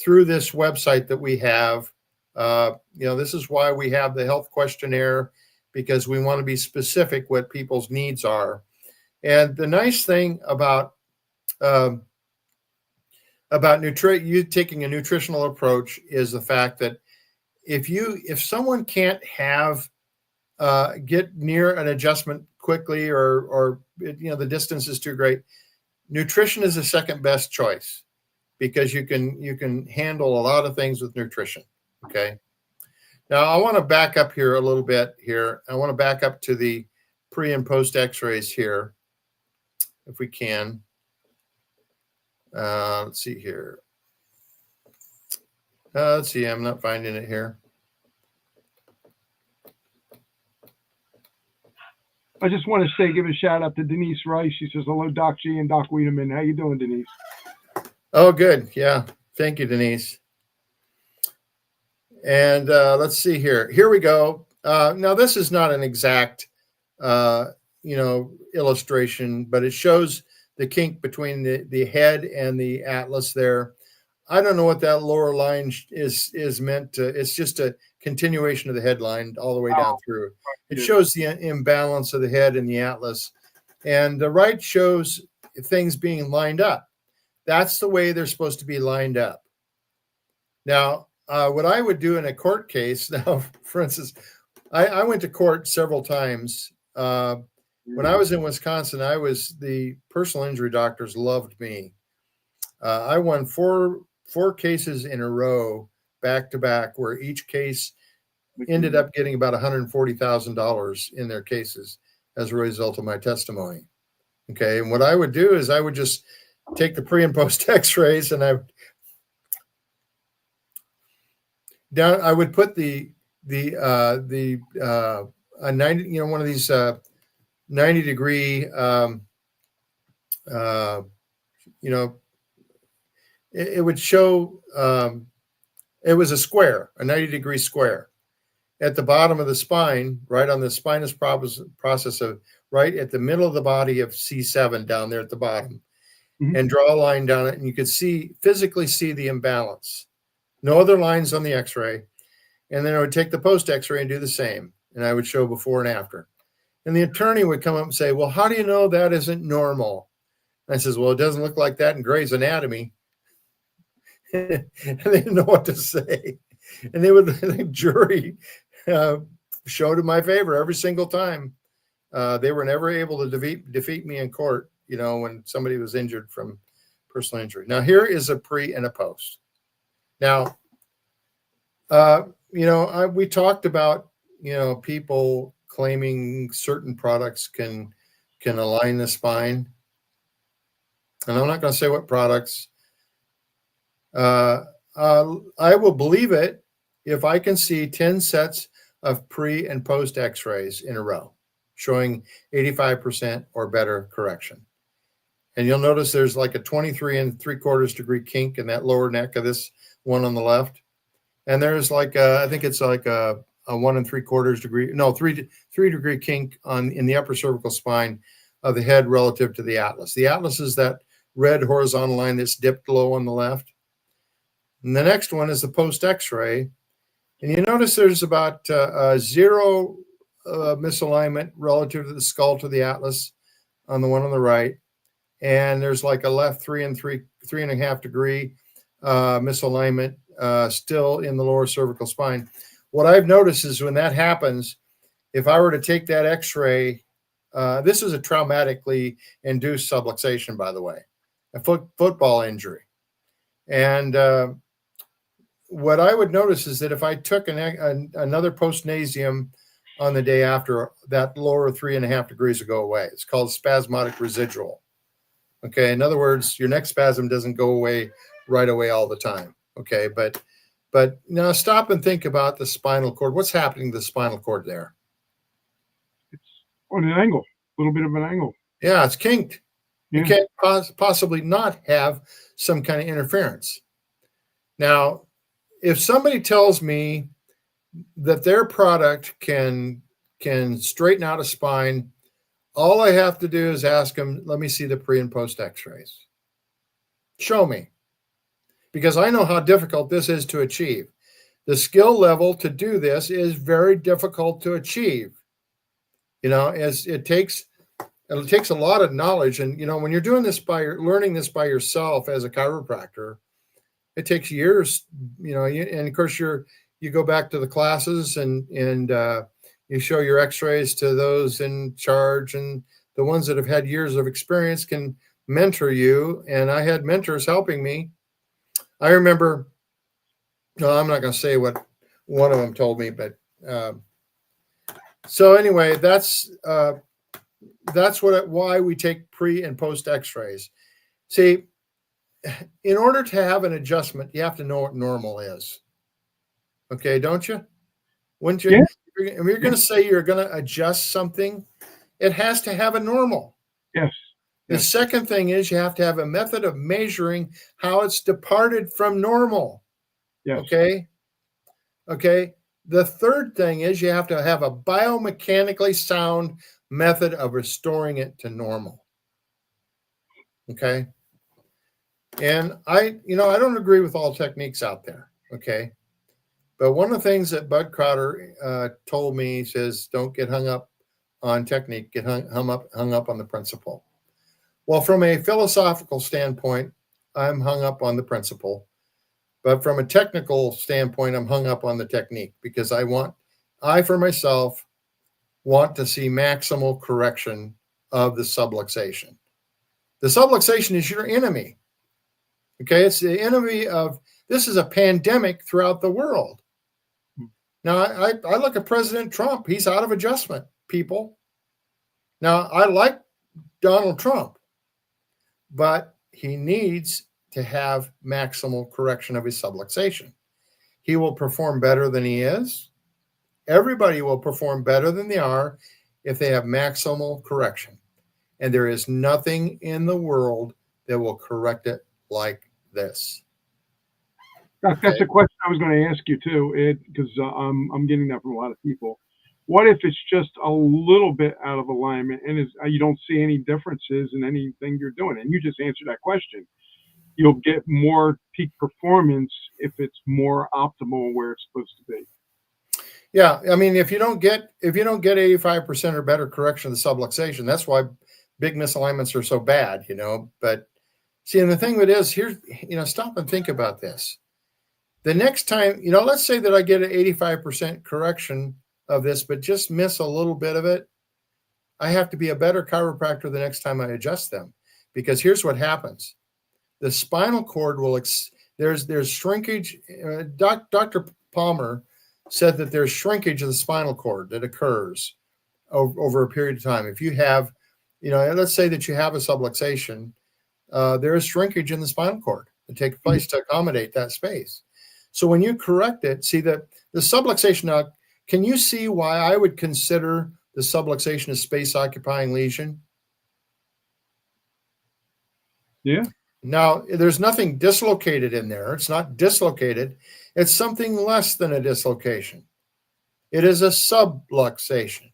through this website that we have. This is why we have the health questionnaire, because we want to be specific what people's needs are. And the nice thing about you taking a nutritional approach is the fact that if someone can't get near an adjustment quickly, or the distance is too great, nutrition is the second best choice, because you can handle a lot of things with nutrition. Okay. Now I want to back up here a little bit here. I want to back up to the pre and post x-rays here, if we can. Let's see here. Let's see. I'm not finding it here. I just want to give a shout out to Denise Rice. She says, hello, Doc G and Doc Wiedemann. How you doing, Denise? Oh, good. Yeah. Thank you, Denise. And let's see here. Here we go. Now, this is not an exact, illustration, but it shows the kink between the head and the atlas there. I don't know what that lower line is meant to. It's just a continuation of the headline all the way down through. It shows the imbalance of the head and the atlas. And the right shows things being lined up. That's the way they're supposed to be lined up. Now, what I would do in a court case, now, for instance, I went to court several times. When I was in Wisconsin, the personal injury doctors loved me. I won four cases in a row, back to back, where each case ended up getting about $140,000 in their cases as a result of my testimony. Okay. And what I would do is I would just take the pre and post x-rays, and I would put a 90, one of these 90-degree, it would show, it was a square, a 90-degree square at the bottom of the spine, right on the spinous process of right at the middle of the body of C7 down there at the bottom, and draw a line down it. And you could physically see the imbalance. No other lines on the x-ray. And then I would take the post x-ray and do the same. And I would show before and after. And the attorney would come up and say, well, how do you know that isn't normal? And I says, well, it doesn't look like that in Gray's Anatomy. And they didn't know what to say. And the jury showed in my favor every single time. They were never able to defeat me in court, when somebody was injured from personal injury. Now, here is a pre and a post. Now, we talked about, people claiming certain products can align the spine. And I'm not going to say what products. I will believe it if I can see 10 sets of pre and post x-rays in a row showing 85% or better correction. And you'll notice there's like a 23 3/4 degree kink in that lower neck of this one on the left. And there's like I think it's like a 1 3/4 degree, no, 3 degree kink in the upper cervical spine of the head relative to the atlas. The atlas is that red horizontal line that's dipped low on the left. And the next one is the post x-ray. And you notice there's about zero misalignment relative to the skull to the atlas on the one on the right. And there's like a left 3.5 degree misalignment still in the lower cervical spine. What I've noticed is when that happens, if I were to take that x-ray, this is a traumatically induced subluxation, by the way, a football injury. And what I would notice is that if I took another postnasium on the day after, that lower 3.5 degrees would go away. It's called spasmodic residual. Okay. In other words, your neck spasm doesn't go away right away all the time. Okay. But now stop and think about the spinal cord. What's happening to the spinal cord there? It's on an angle, a little bit of an angle. Yeah, it's kinked. Yeah. You can't possibly not have some kind of interference. Now, if somebody tells me that their product can straighten out a spine, all I have to do is ask them, let me see the pre and post x-rays. Show me. Because I know how difficult this is to achieve. The skill level to do this is very difficult to achieve. You know, as it takes a lot of knowledge. And, you know, when you're doing this learning this by yourself as a chiropractor, it takes years, you know, and of course you go back to the classes and you show your x-rays to those in charge, and the ones that have had years of experience can mentor you. And I had mentors helping me. I remember, no, I'm not going to say what one of them told me, but so anyway, that's why we take pre and post x-rays. See, in order to have an adjustment, you have to know what normal is. Okay, don't you? Wouldn't you? Yeah. If you're going to say you're going to adjust something, it has to have a normal. Yes. The second thing is you have to have a method of measuring how it's departed from normal. Yes. Okay. Okay. The third thing is you have to have a biomechanically sound method of restoring it to normal. Okay. And I don't agree with all techniques out there. Okay. But one of the things that Bud Crowder told me, he says, don't get hung up on technique, get hung up on the principle. Well, from a philosophical standpoint, I'm hung up on the principle. But from a technical standpoint, I'm hung up on the technique because I for myself want to see maximal correction of the subluxation. The subluxation is your enemy. Okay, it's the enemy of, this is a pandemic throughout the world. Now, I look at President Trump. He's out of adjustment, people. Now, I like Donald Trump, but he needs to have maximal correction of his subluxation. He will perform better than he is. Everybody will perform better than they are if they have maximal correction. And there is nothing in the world that will correct it like this. That's a question I was going to ask you too, because I'm getting that from a lot of people. What if it's just a little bit out of alignment and you don't see any differences in anything you're doing? And you just answered that question. You'll get more peak performance if it's more optimal where it's supposed to be. Yeah, I mean, if you don't get 85% or better correction of the subluxation, that's why big misalignments are so bad, you know. But see, and the thing that is here, you know, stop and think about this. The next time, you know, let's say that I get an 85% correction of this, but just miss a little bit of it, I have to be a better chiropractor the next time I adjust them. Because here's what happens. The spinal cord will, there's shrinkage. Dr. Palmer said that there's shrinkage of the spinal cord that occurs over a period of time. If you have, you know, let's say that you have a subluxation, there is shrinkage in the spinal cord that takes place to accommodate that space. So when you correct it, see that the subluxation, now, can you see why I would consider the subluxation a space occupying lesion? Yeah. Now, there's nothing dislocated in there. It's not dislocated. It's something less than a dislocation. It is a subluxation.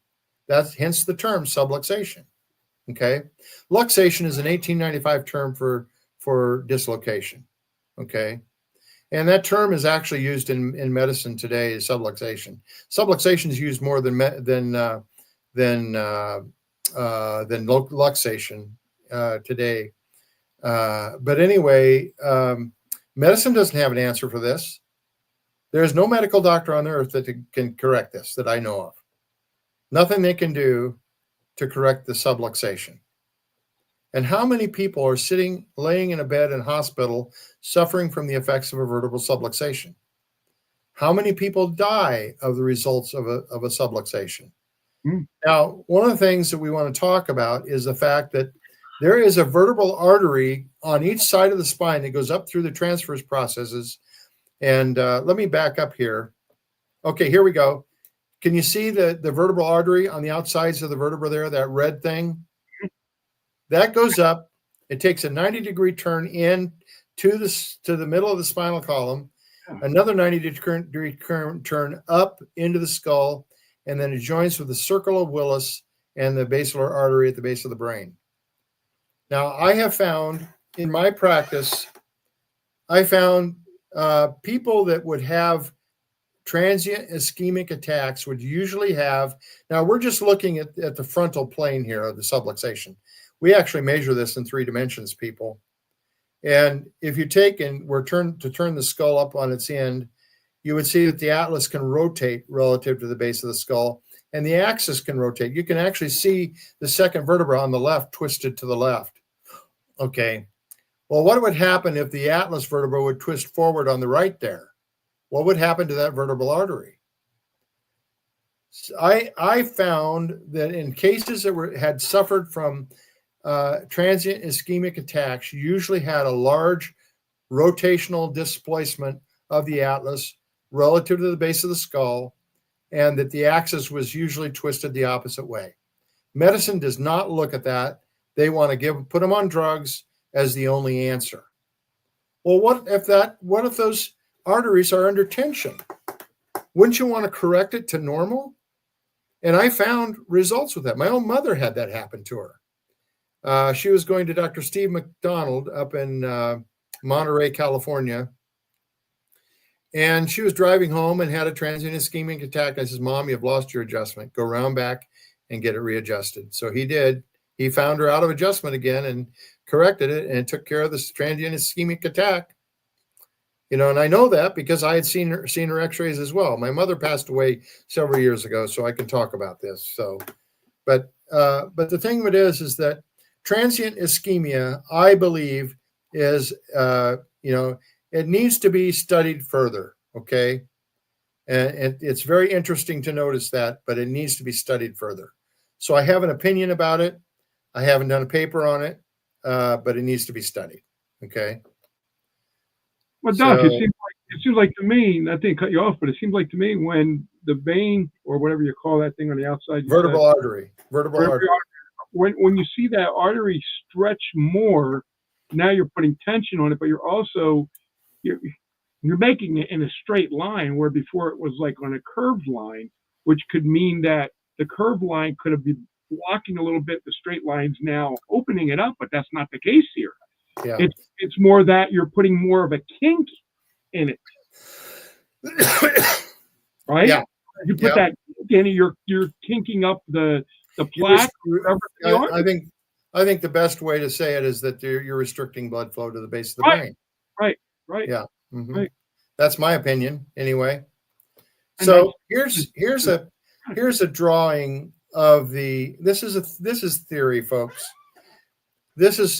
That's hence the term subluxation. Okay. Luxation is an 1895 term for dislocation. Okay. And that term is actually used in medicine today, is subluxation. Subluxation is used more than luxation today. But anyway, medicine doesn't have an answer for this. There is no medical doctor on earth that can correct this that I know of. Nothing they can do to correct the subluxation. And how many people are laying in a bed in hospital suffering from the effects of a vertebral subluxation? How many people die of the results of a subluxation? Now, one of the things that we want to talk about is the fact that there is a vertebral artery on each side of the spine that goes up through the transverse processes. And let me back up here. Okay, here we go. Can you see the vertebral artery on the outsides of the vertebra there, that red thing? That goes up. It takes a 90-degree turn in to the middle of the spinal column, another 90-degree turn up into the skull, and then it joins with the circle of Willis and the basilar artery at the base of the brain. Now, I have found in my practice, people that would have transient ischemic attacks would usually have, now we're just looking at the frontal plane here of the subluxation. We actually measure this in 3 dimensions, people. And if you take and turn the skull up on its end, you would see that the atlas can rotate relative to the base of the skull, and the axis can rotate. You can actually see the second vertebra on the left twisted to the left. Okay. Well, what would happen if the atlas vertebra would twist forward on the right there? What would happen to that vertebral artery? I found that in cases that had suffered from transient ischemic attacks, usually had a large rotational displacement of the atlas relative to the base of the skull, and that the axis was usually twisted the opposite way. Medicine does not look at that. They want to put them on drugs as the only answer. Well, what if those arteries are under tension? Wouldn't you want to correct it to normal? And I found results with that. My own mother had that happen to her. She was going to Dr. Steve McDonald up in Monterey, California. And she was driving home and had a transient ischemic attack. I says, Mom, you've lost your adjustment. Go round back and get it readjusted. So he did. He found her out of adjustment again and corrected it and took care of this transient ischemic attack. And I know that because I had seen her x-rays as well. My mother passed away several years ago, so I can talk about this. But the thing of it is that transient ischemia, I believe, is, it needs to be studied further, okay? And it's very interesting to notice that, but it needs to be studied further. So I have an opinion about it. I haven't done a paper on it, but it needs to be studied, okay? Well, Doc, it seems like to me, not to cut you off, but it seems like to me when the vein or whatever you call that thing on the outside, vertebral artery, when you see that artery stretch more, now you're putting tension on it, but you're also you're making it in a straight line where before it was like on a curved line, which could mean that the curved line could have been blocking a little bit. The straight line's now opening it up, but that's not the case here. Yeah. It's more that you're putting more of a kink in it, right? Yeah. You put that kink in it, you're kinking up the plaque. I think the best way to say it is that you're restricting blood flow to the base of the brain. Right. Yeah. Mm-hmm. Right. That's my opinion, anyway. And so here's a drawing of this is theory, folks. This is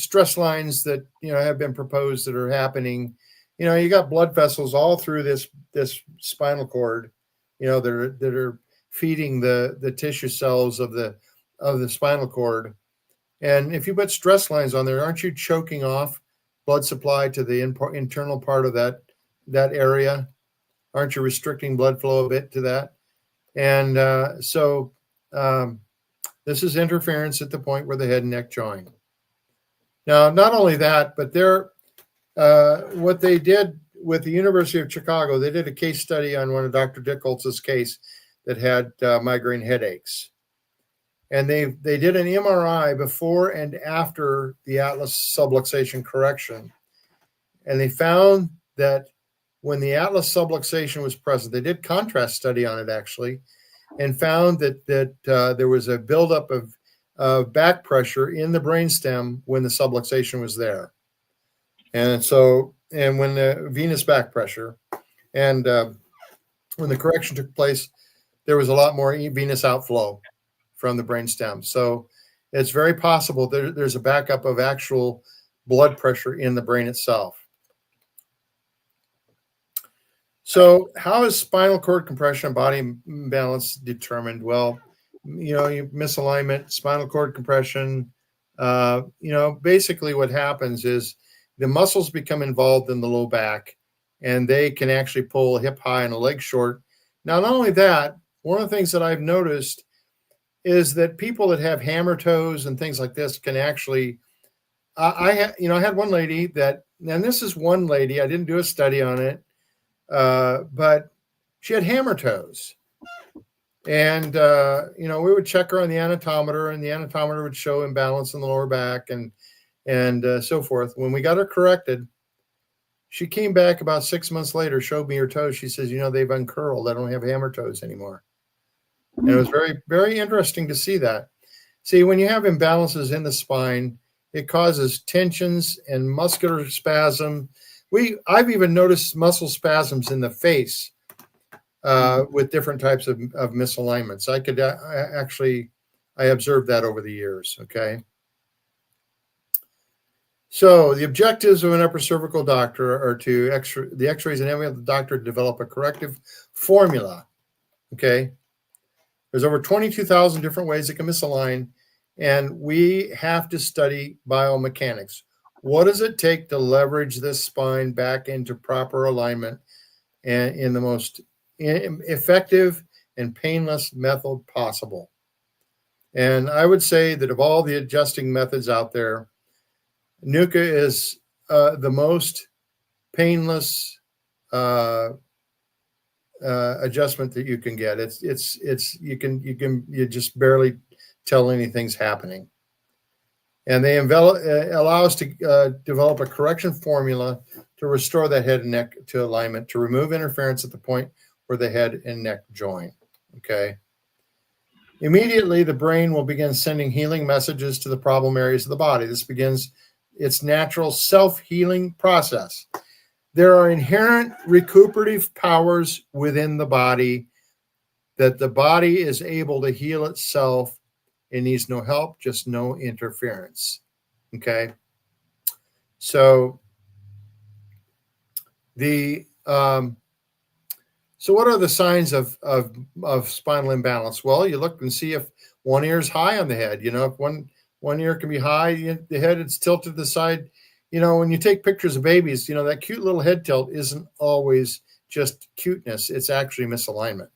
stress lines that have been proposed that are happening. You got blood vessels all through this spinal cord, that are feeding the tissue cells of the spinal cord. And if you put stress lines on there, aren't you choking off blood supply to the internal part of that area? Aren't you restricting blood flow a bit to that? And this is interference at the point where the head and neck join. Now, not only that, but what they did with the University of Chicago, they did a case study on one of Dr. Dickholz's case that had migraine headaches. And they did an MRI before and after the atlas subluxation correction. And they found that when the atlas subluxation was present, they did contrast study on it actually, and found that there was a buildup of back pressure in the brainstem when the subluxation was there, and when the venous back pressure, and when the correction took place, there was a lot more venous outflow from the brainstem. So it's very possible there's a backup of actual blood pressure in the brain itself. So how is spinal cord compression and body balance determined? Well, misalignment, spinal cord compression, basically what happens is the muscles become involved in the low back, and they can actually pull a hip high and a leg short. Now, not only that, one of the things that I've noticed is that people that have hammer toes and things like this can actually, I had one lady that, and this is one lady, I didn't do a study on it, but she had hammer toes. And, we would check her on the anatometer, and the anatometer would show imbalance in the lower back and so forth. When we got her corrected, she came back about 6 months later, showed me her toes. She says, they've uncurled. I don't have hammer toes anymore. And it was very, very interesting to see that. See, when you have imbalances in the spine, it causes tensions and muscular spasm. I've even noticed muscle spasms in the face with different types of misalignments. I observed that over the years. Okay. So the objectives of an upper cervical doctor are to the x-rays and every other doctor to develop a corrective formula. Okay. There's over 22,000 different ways it can misalign, and we have to study biomechanics. What does it take to leverage this spine back into proper alignment and in the most effective and painless method possible? And I would say that of all the adjusting methods out there, NUCCA is the most painless adjustment that you can get. You just barely tell anything's happening. And they allow us to develop a correction formula to restore that head and neck to alignment, to remove interference at the point where the head and neck join. Okay. Immediately, the brain will begin sending healing messages to the problem areas of the body. This begins its natural self-healing process. There are inherent recuperative powers within the body that the body is able to heal itself. It needs no help, just no interference. Okay. So so what are the signs of spinal imbalance? Well, you look and see if one ear is high on the head. If one ear can be high, the head is tilted to the side. When you take pictures of babies, that cute little head tilt isn't always just cuteness. It's actually misalignment.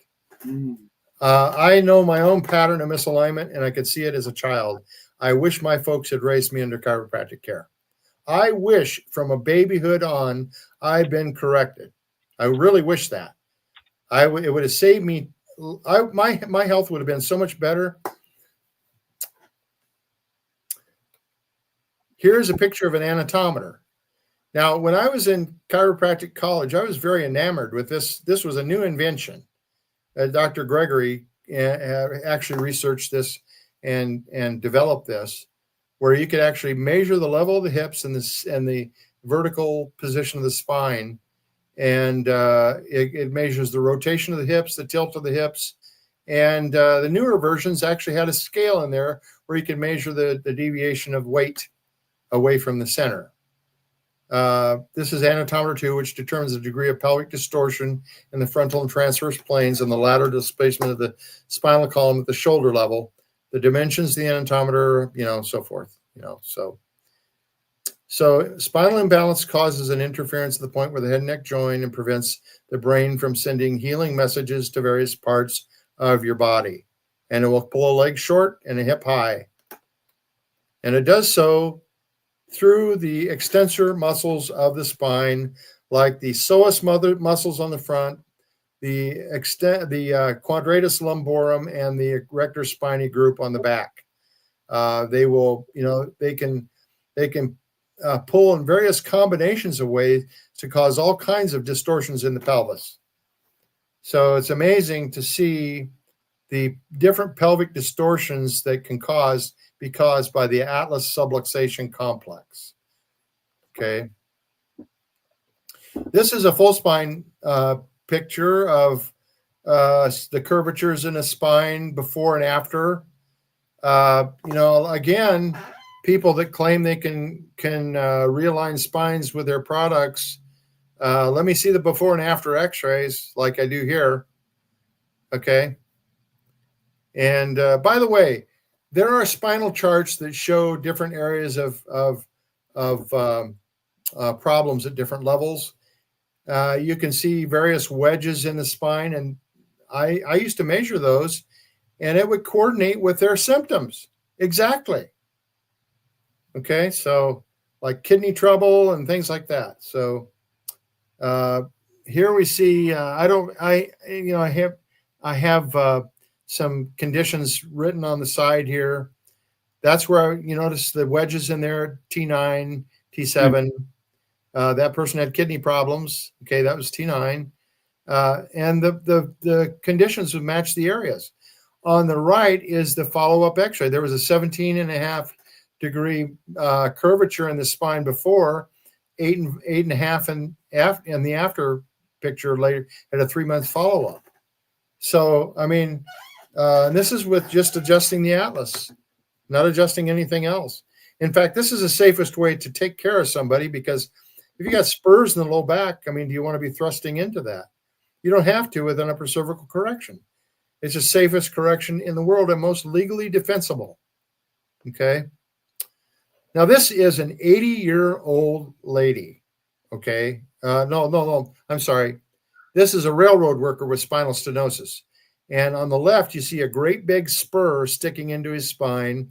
I know my own pattern of misalignment, and I could see it as a child. I wish my folks had raised me under chiropractic care. I wish from a babyhood on, I'd been corrected. I really wish that. It would have saved me. My health would have been so much better. Here's a picture of an anatometer. Now, when I was in chiropractic college, I was very enamored with this. This was a new invention. Dr. Gregory actually researched this and developed this, where you could actually measure the level of the hips and the vertical position of the spine. And it measures the rotation of the hips, the tilt of the hips. And the newer versions actually had a scale in there where you could measure the deviation of weight away from the center. This is anatometer 2, which determines the degree of pelvic distortion in the frontal and transverse planes and the lateral displacement of the spinal column at the shoulder level, the dimensions of the anatometer, so forth. So spinal imbalance causes an interference at the point where the head and neck join and prevents the brain from sending healing messages to various parts of your body. And it will pull a leg short and a hip high. And it does so through the extensor muscles of the spine, like the psoas muscles on the front, the quadratus lumborum, and the erector spinae group on the back. They will, they can pull in various combinations of ways to cause all kinds of distortions in the pelvis. So it's amazing to see the different pelvic distortions that can be caused by the atlas subluxation complex. Okay. This is a full spine picture of the curvatures in the spine before and after. Again, people that claim they can realign spines with their products. Let me see the before and after x-rays like I do here. Okay. And by the way, there are spinal charts that show different areas of problems at different levels. You can see various wedges in the spine, and I used to measure those, and it would coordinate with their symptoms. Exactly. Okay, so like kidney trouble and things like that. So here we see. I have some conditions written on the side here. That's where you notice the wedges in there: T9, T7. That person had kidney problems. Okay, that was T9. And the conditions would match the areas. On the right is the follow-up x-ray. There was a 17.5-degree curvature in the spine before, 8.5 in the after picture later at a 3-month follow-up. So, I mean, this is with just adjusting the atlas, not adjusting anything else. In fact, this is the safest way to take care of somebody, because if you got spurs in the low back, I mean, do you want to be thrusting into that? You don't have to with an upper cervical correction. It's the safest correction in the world and most legally defensible. Okay. Now, this is an 80-year-old lady. Okay. No. I'm sorry. This is a railroad worker with spinal stenosis. And on the left, you see a great big spur sticking into his spine.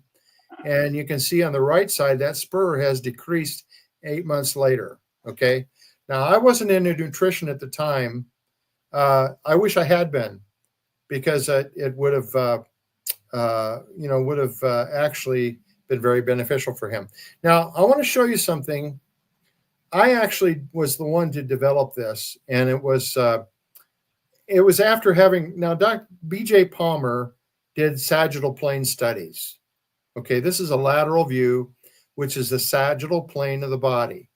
And you can see on the right side, that spur has decreased 8 months later. Okay. Now, I wasn't into nutrition at the time. I wish I had been, because it would have, actually been very beneficial for him. Now, I want to show you something. I actually was the one to develop this, and it was after having, now Dr. B.J. Palmer did sagittal plane studies. Okay, this is a lateral view, which is the sagittal plane of the body.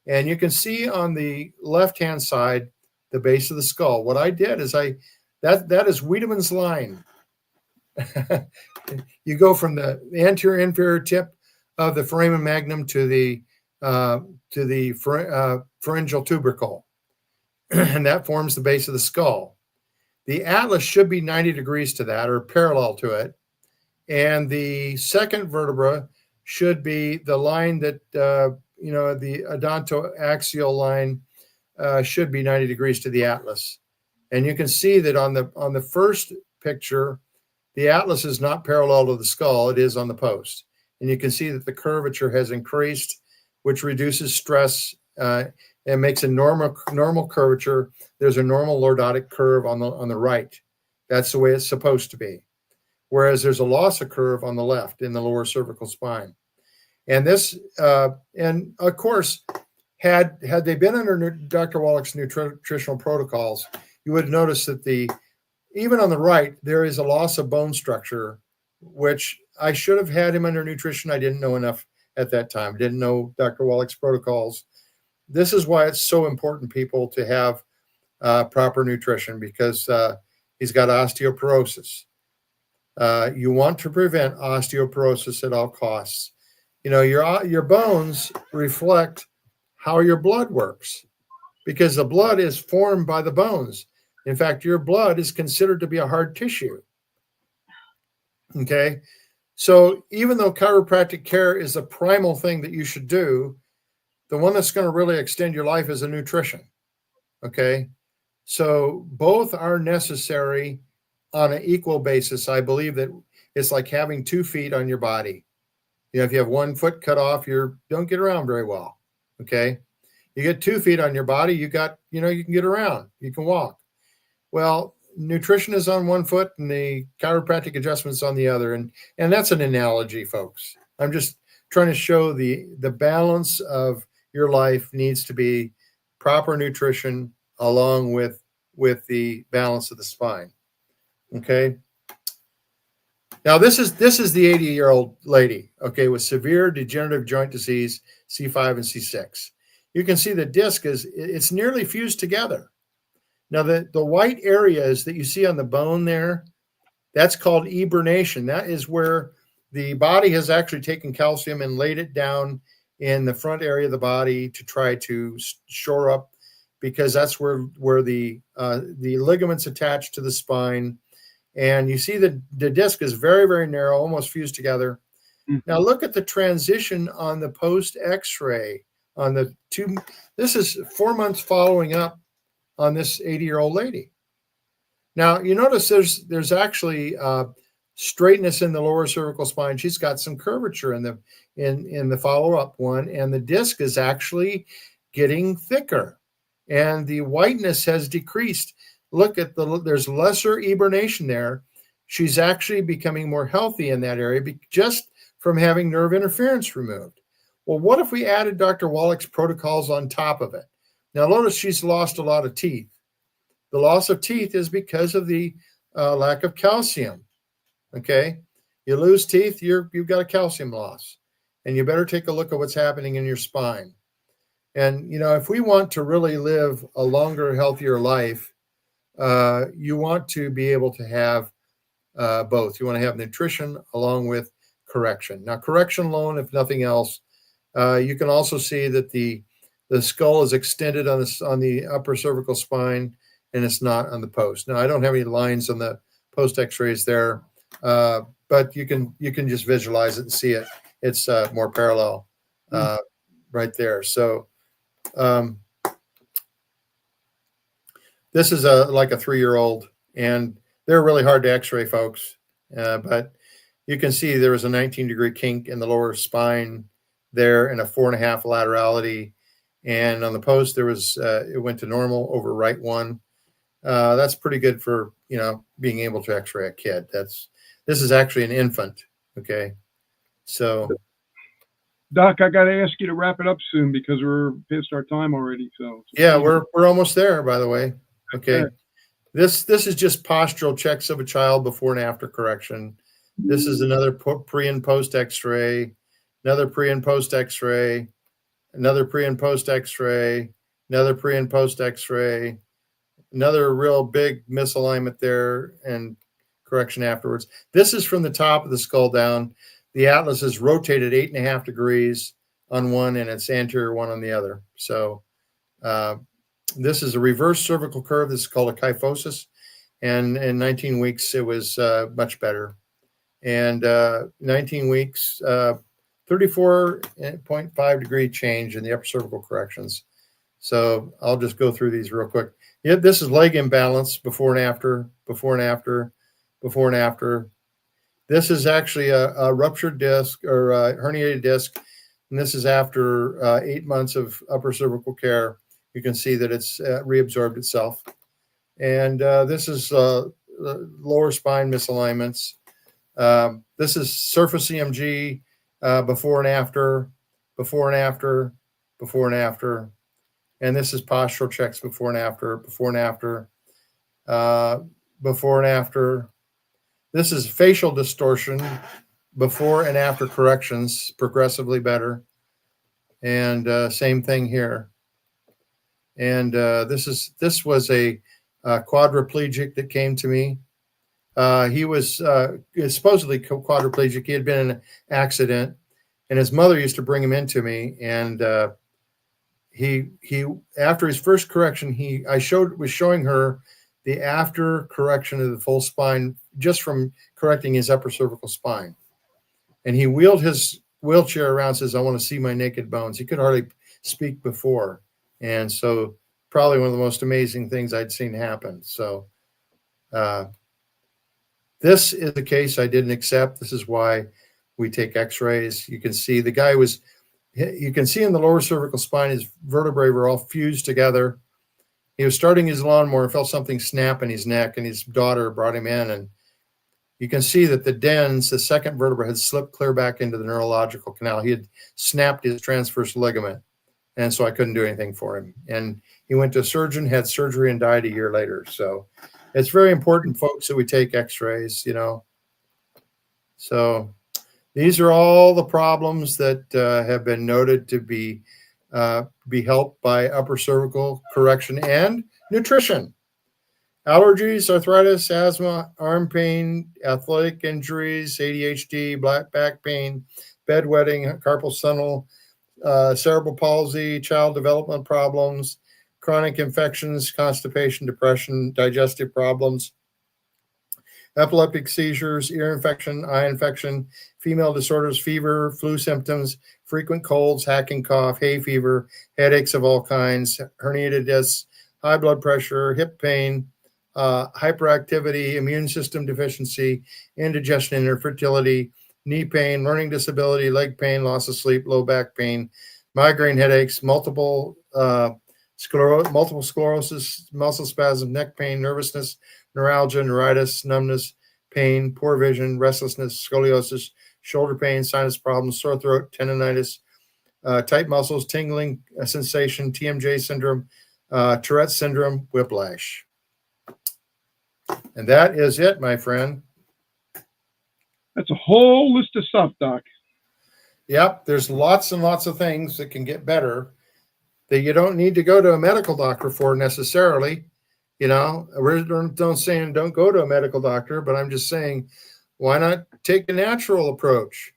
And you can see on the left-hand side, the base of the skull. What I did is that is Wiedemann's line. You go from the anterior inferior tip of the foramen magnum to the pharyngeal tubercle, and that forms the base of the skull. The atlas should be 90 degrees to that, or parallel to it, and the second vertebra should be the line that the odontoaxial line should be 90 degrees to the atlas. And you can see that on the first picture, the atlas is not parallel to the skull. It is on the post. And you can see that the curvature has increased, which reduces stress and makes a normal curvature. There's a normal lordotic curve on the right. That's the way it's supposed to be. Whereas there's a loss of curve on the left in the lower cervical spine. And this, and of course, had they been under Dr. Wallach's nutritional protocols, you would notice that even on the right, there is a loss of bone structure, which I should have had him under nutrition. I didn't know enough at that time. I didn't know Dr. Wallach's protocols. This is why it's so important, people, to have proper nutrition, because he's got osteoporosis. You want to prevent osteoporosis at all costs. Your bones reflect how your blood works, because the blood is formed by the bones. In fact, your blood is considered to be a hard tissue. Okay. So even though chiropractic care is the primal thing that you should do, the one that's going to really extend your life is a nutrition. Okay. So both are necessary on an equal basis. I believe that it's like having 2 feet on your body. If you have 1 foot cut off, you don't get around very well. Okay. You get 2 feet on your body, you can get around, you can walk. Well, nutrition is on 1 foot and the chiropractic adjustments on the other. And that's an analogy, folks. I'm just trying to show the balance of your life needs to be proper nutrition along with the balance of the spine. Okay. Now this is the 80-year-old lady, okay, with severe degenerative joint disease, C5 and C6. You can see the disc it's nearly fused together. Now the white areas that you see on the bone there, that's called eburnation. That is where the body has actually taken calcium and laid it down in the front area of the body to try to shore up, because that's where the ligaments attach to the spine. And you see the disc is very, very narrow, almost fused together. Mm-hmm. Now look at the transition on the post X-ray on the two. This is 4 months following up on this 80-year-old lady. Now you notice there's actually straightness in the lower cervical spine. She's got some curvature in the follow-up one, and the disc is actually getting thicker, and the whiteness has decreased. Look at there's lesser eburnation there. She's actually becoming more healthy in that area just from having nerve interference removed. Well, what if we added Dr. Wallach's protocols on top of it? Now, notice she's lost a lot of teeth. The loss of teeth is because of the lack of calcium. Okay. You lose teeth, you've got a calcium loss, and you better take a look at what's happening in your spine. And, if we want to really live a longer, healthier life, you want to be able to have both. You want to have nutrition along with correction. Now, correction alone, if nothing else, you can also see that the skull is extended on the upper cervical spine, and it's not on the post. Now, I don't have any lines on the post X-rays there, but you can just visualize it and see it. It's more parallel right there. So. This is like a 3-year-old, and they're really hard to X-ray, folks. But you can see there was a 19-degree kink in the lower spine there, and a 4.5 laterality. And on the post, there was it went to normal over right one. That's pretty good for being able to X-ray a kid. This is actually an infant. Okay, so. Doc, I got to ask you to wrap it up soon because we're past our time already. So yeah, we're almost there, by the way. Okay. This is just postural checks of a child before and after correction. This is another pre and post X-ray, another pre and post X-ray, another pre and post X-ray, another pre and post X-ray, another real big misalignment there, and correction afterwards. This is from the top of the skull down. The atlas is rotated 8.5 degrees on one, and it's anterior one on the other. So this is a reverse cervical curve. This is called a kyphosis. And in 19 weeks, it was much better. And 19 weeks, 34.5 degree change in the upper cervical corrections. So I'll just go through these real quick. Yeah, this is leg imbalance before and after, before and after, before and after. This is actually a ruptured disc or a herniated disc, and this is after 8 months of upper cervical care. You can see that it's reabsorbed itself. And this is lower spine misalignments. This is surface EMG before and after, before and after, before and after. And this is postural checks before and after, before and after, before and after. This is facial distortion before and after corrections, progressively better. And same thing here. And this was a quadriplegic that came to me. He was supposedly quadriplegic. He had been in an accident, and his mother used to bring him into me. And he after his first correction, was showing her the after correction of the full spine just from correcting his upper cervical spine. And he wheeled his wheelchair around, says, "I want to see my naked bones." He could hardly speak before. And so probably one of the most amazing things I'd seen happen. So this is the case I didn't accept. This is why we take x-rays. You can see the guy you can see in the lower cervical spine, his vertebrae were all fused together. He was starting his lawnmower, felt something snap in his neck, and his daughter brought him in, and you can see that the dens, the second vertebra, had slipped clear back into the neurological canal. He had snapped his transverse ligament, and so I couldn't do anything for him. And he went to a surgeon, had surgery, and died a year later. So it's very important, folks, that we take x-rays, you know. So these are all the problems that have been noted to be helped by upper cervical correction and nutrition. Allergies, arthritis, asthma, arm pain, athletic injuries, ADHD, black back pain, bedwetting, carpal tunnel, cerebral palsy, child development problems, chronic infections, constipation, depression, digestive problems, epileptic seizures, ear infection, eye infection, female disorders, fever, flu symptoms, frequent colds, hacking cough, hay fever, headaches of all kinds, herniated discs, high blood pressure, hip pain, hyperactivity, immune system deficiency, indigestion, infertility, knee pain, learning disability, leg pain, loss of sleep, low back pain, migraine headaches, multiple sclerosis, muscle spasm, neck pain, nervousness, neuralgia, neuritis, numbness, pain, poor vision, restlessness, scoliosis, shoulder pain, sinus problems, sore throat, tendonitis, tight muscles, tingling sensation, TMJ syndrome, Tourette syndrome, whiplash. And that is it, my friend. That's a whole list of stuff, Doc. Yep, there's lots and lots of things that can get better that you don't need to go to a medical doctor for necessarily. You know, we're don't saying don't go to a medical doctor, but I'm just saying, why not take a natural approach?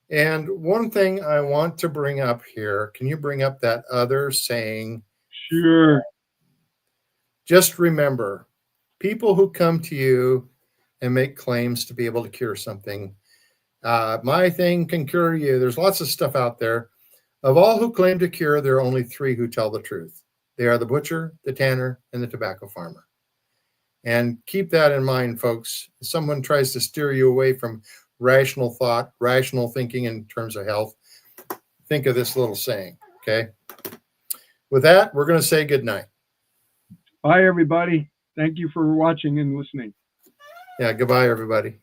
And one thing I want to bring up here, can you bring up that other saying? Sure. Just remember, people who come to you and make claims to be able to cure something, my thing can cure you. There's lots of stuff out there. Of all who claim to cure, there are only 3 who tell the truth. They are the butcher, the tanner, and the tobacco farmer. And keep that in mind, folks. If someone tries to steer you away from rational thought, rational thinking in terms of health, think of this little saying, okay? With that, we're going to say good night. Bye, everybody. Thank you for watching and listening. Yeah, goodbye, everybody.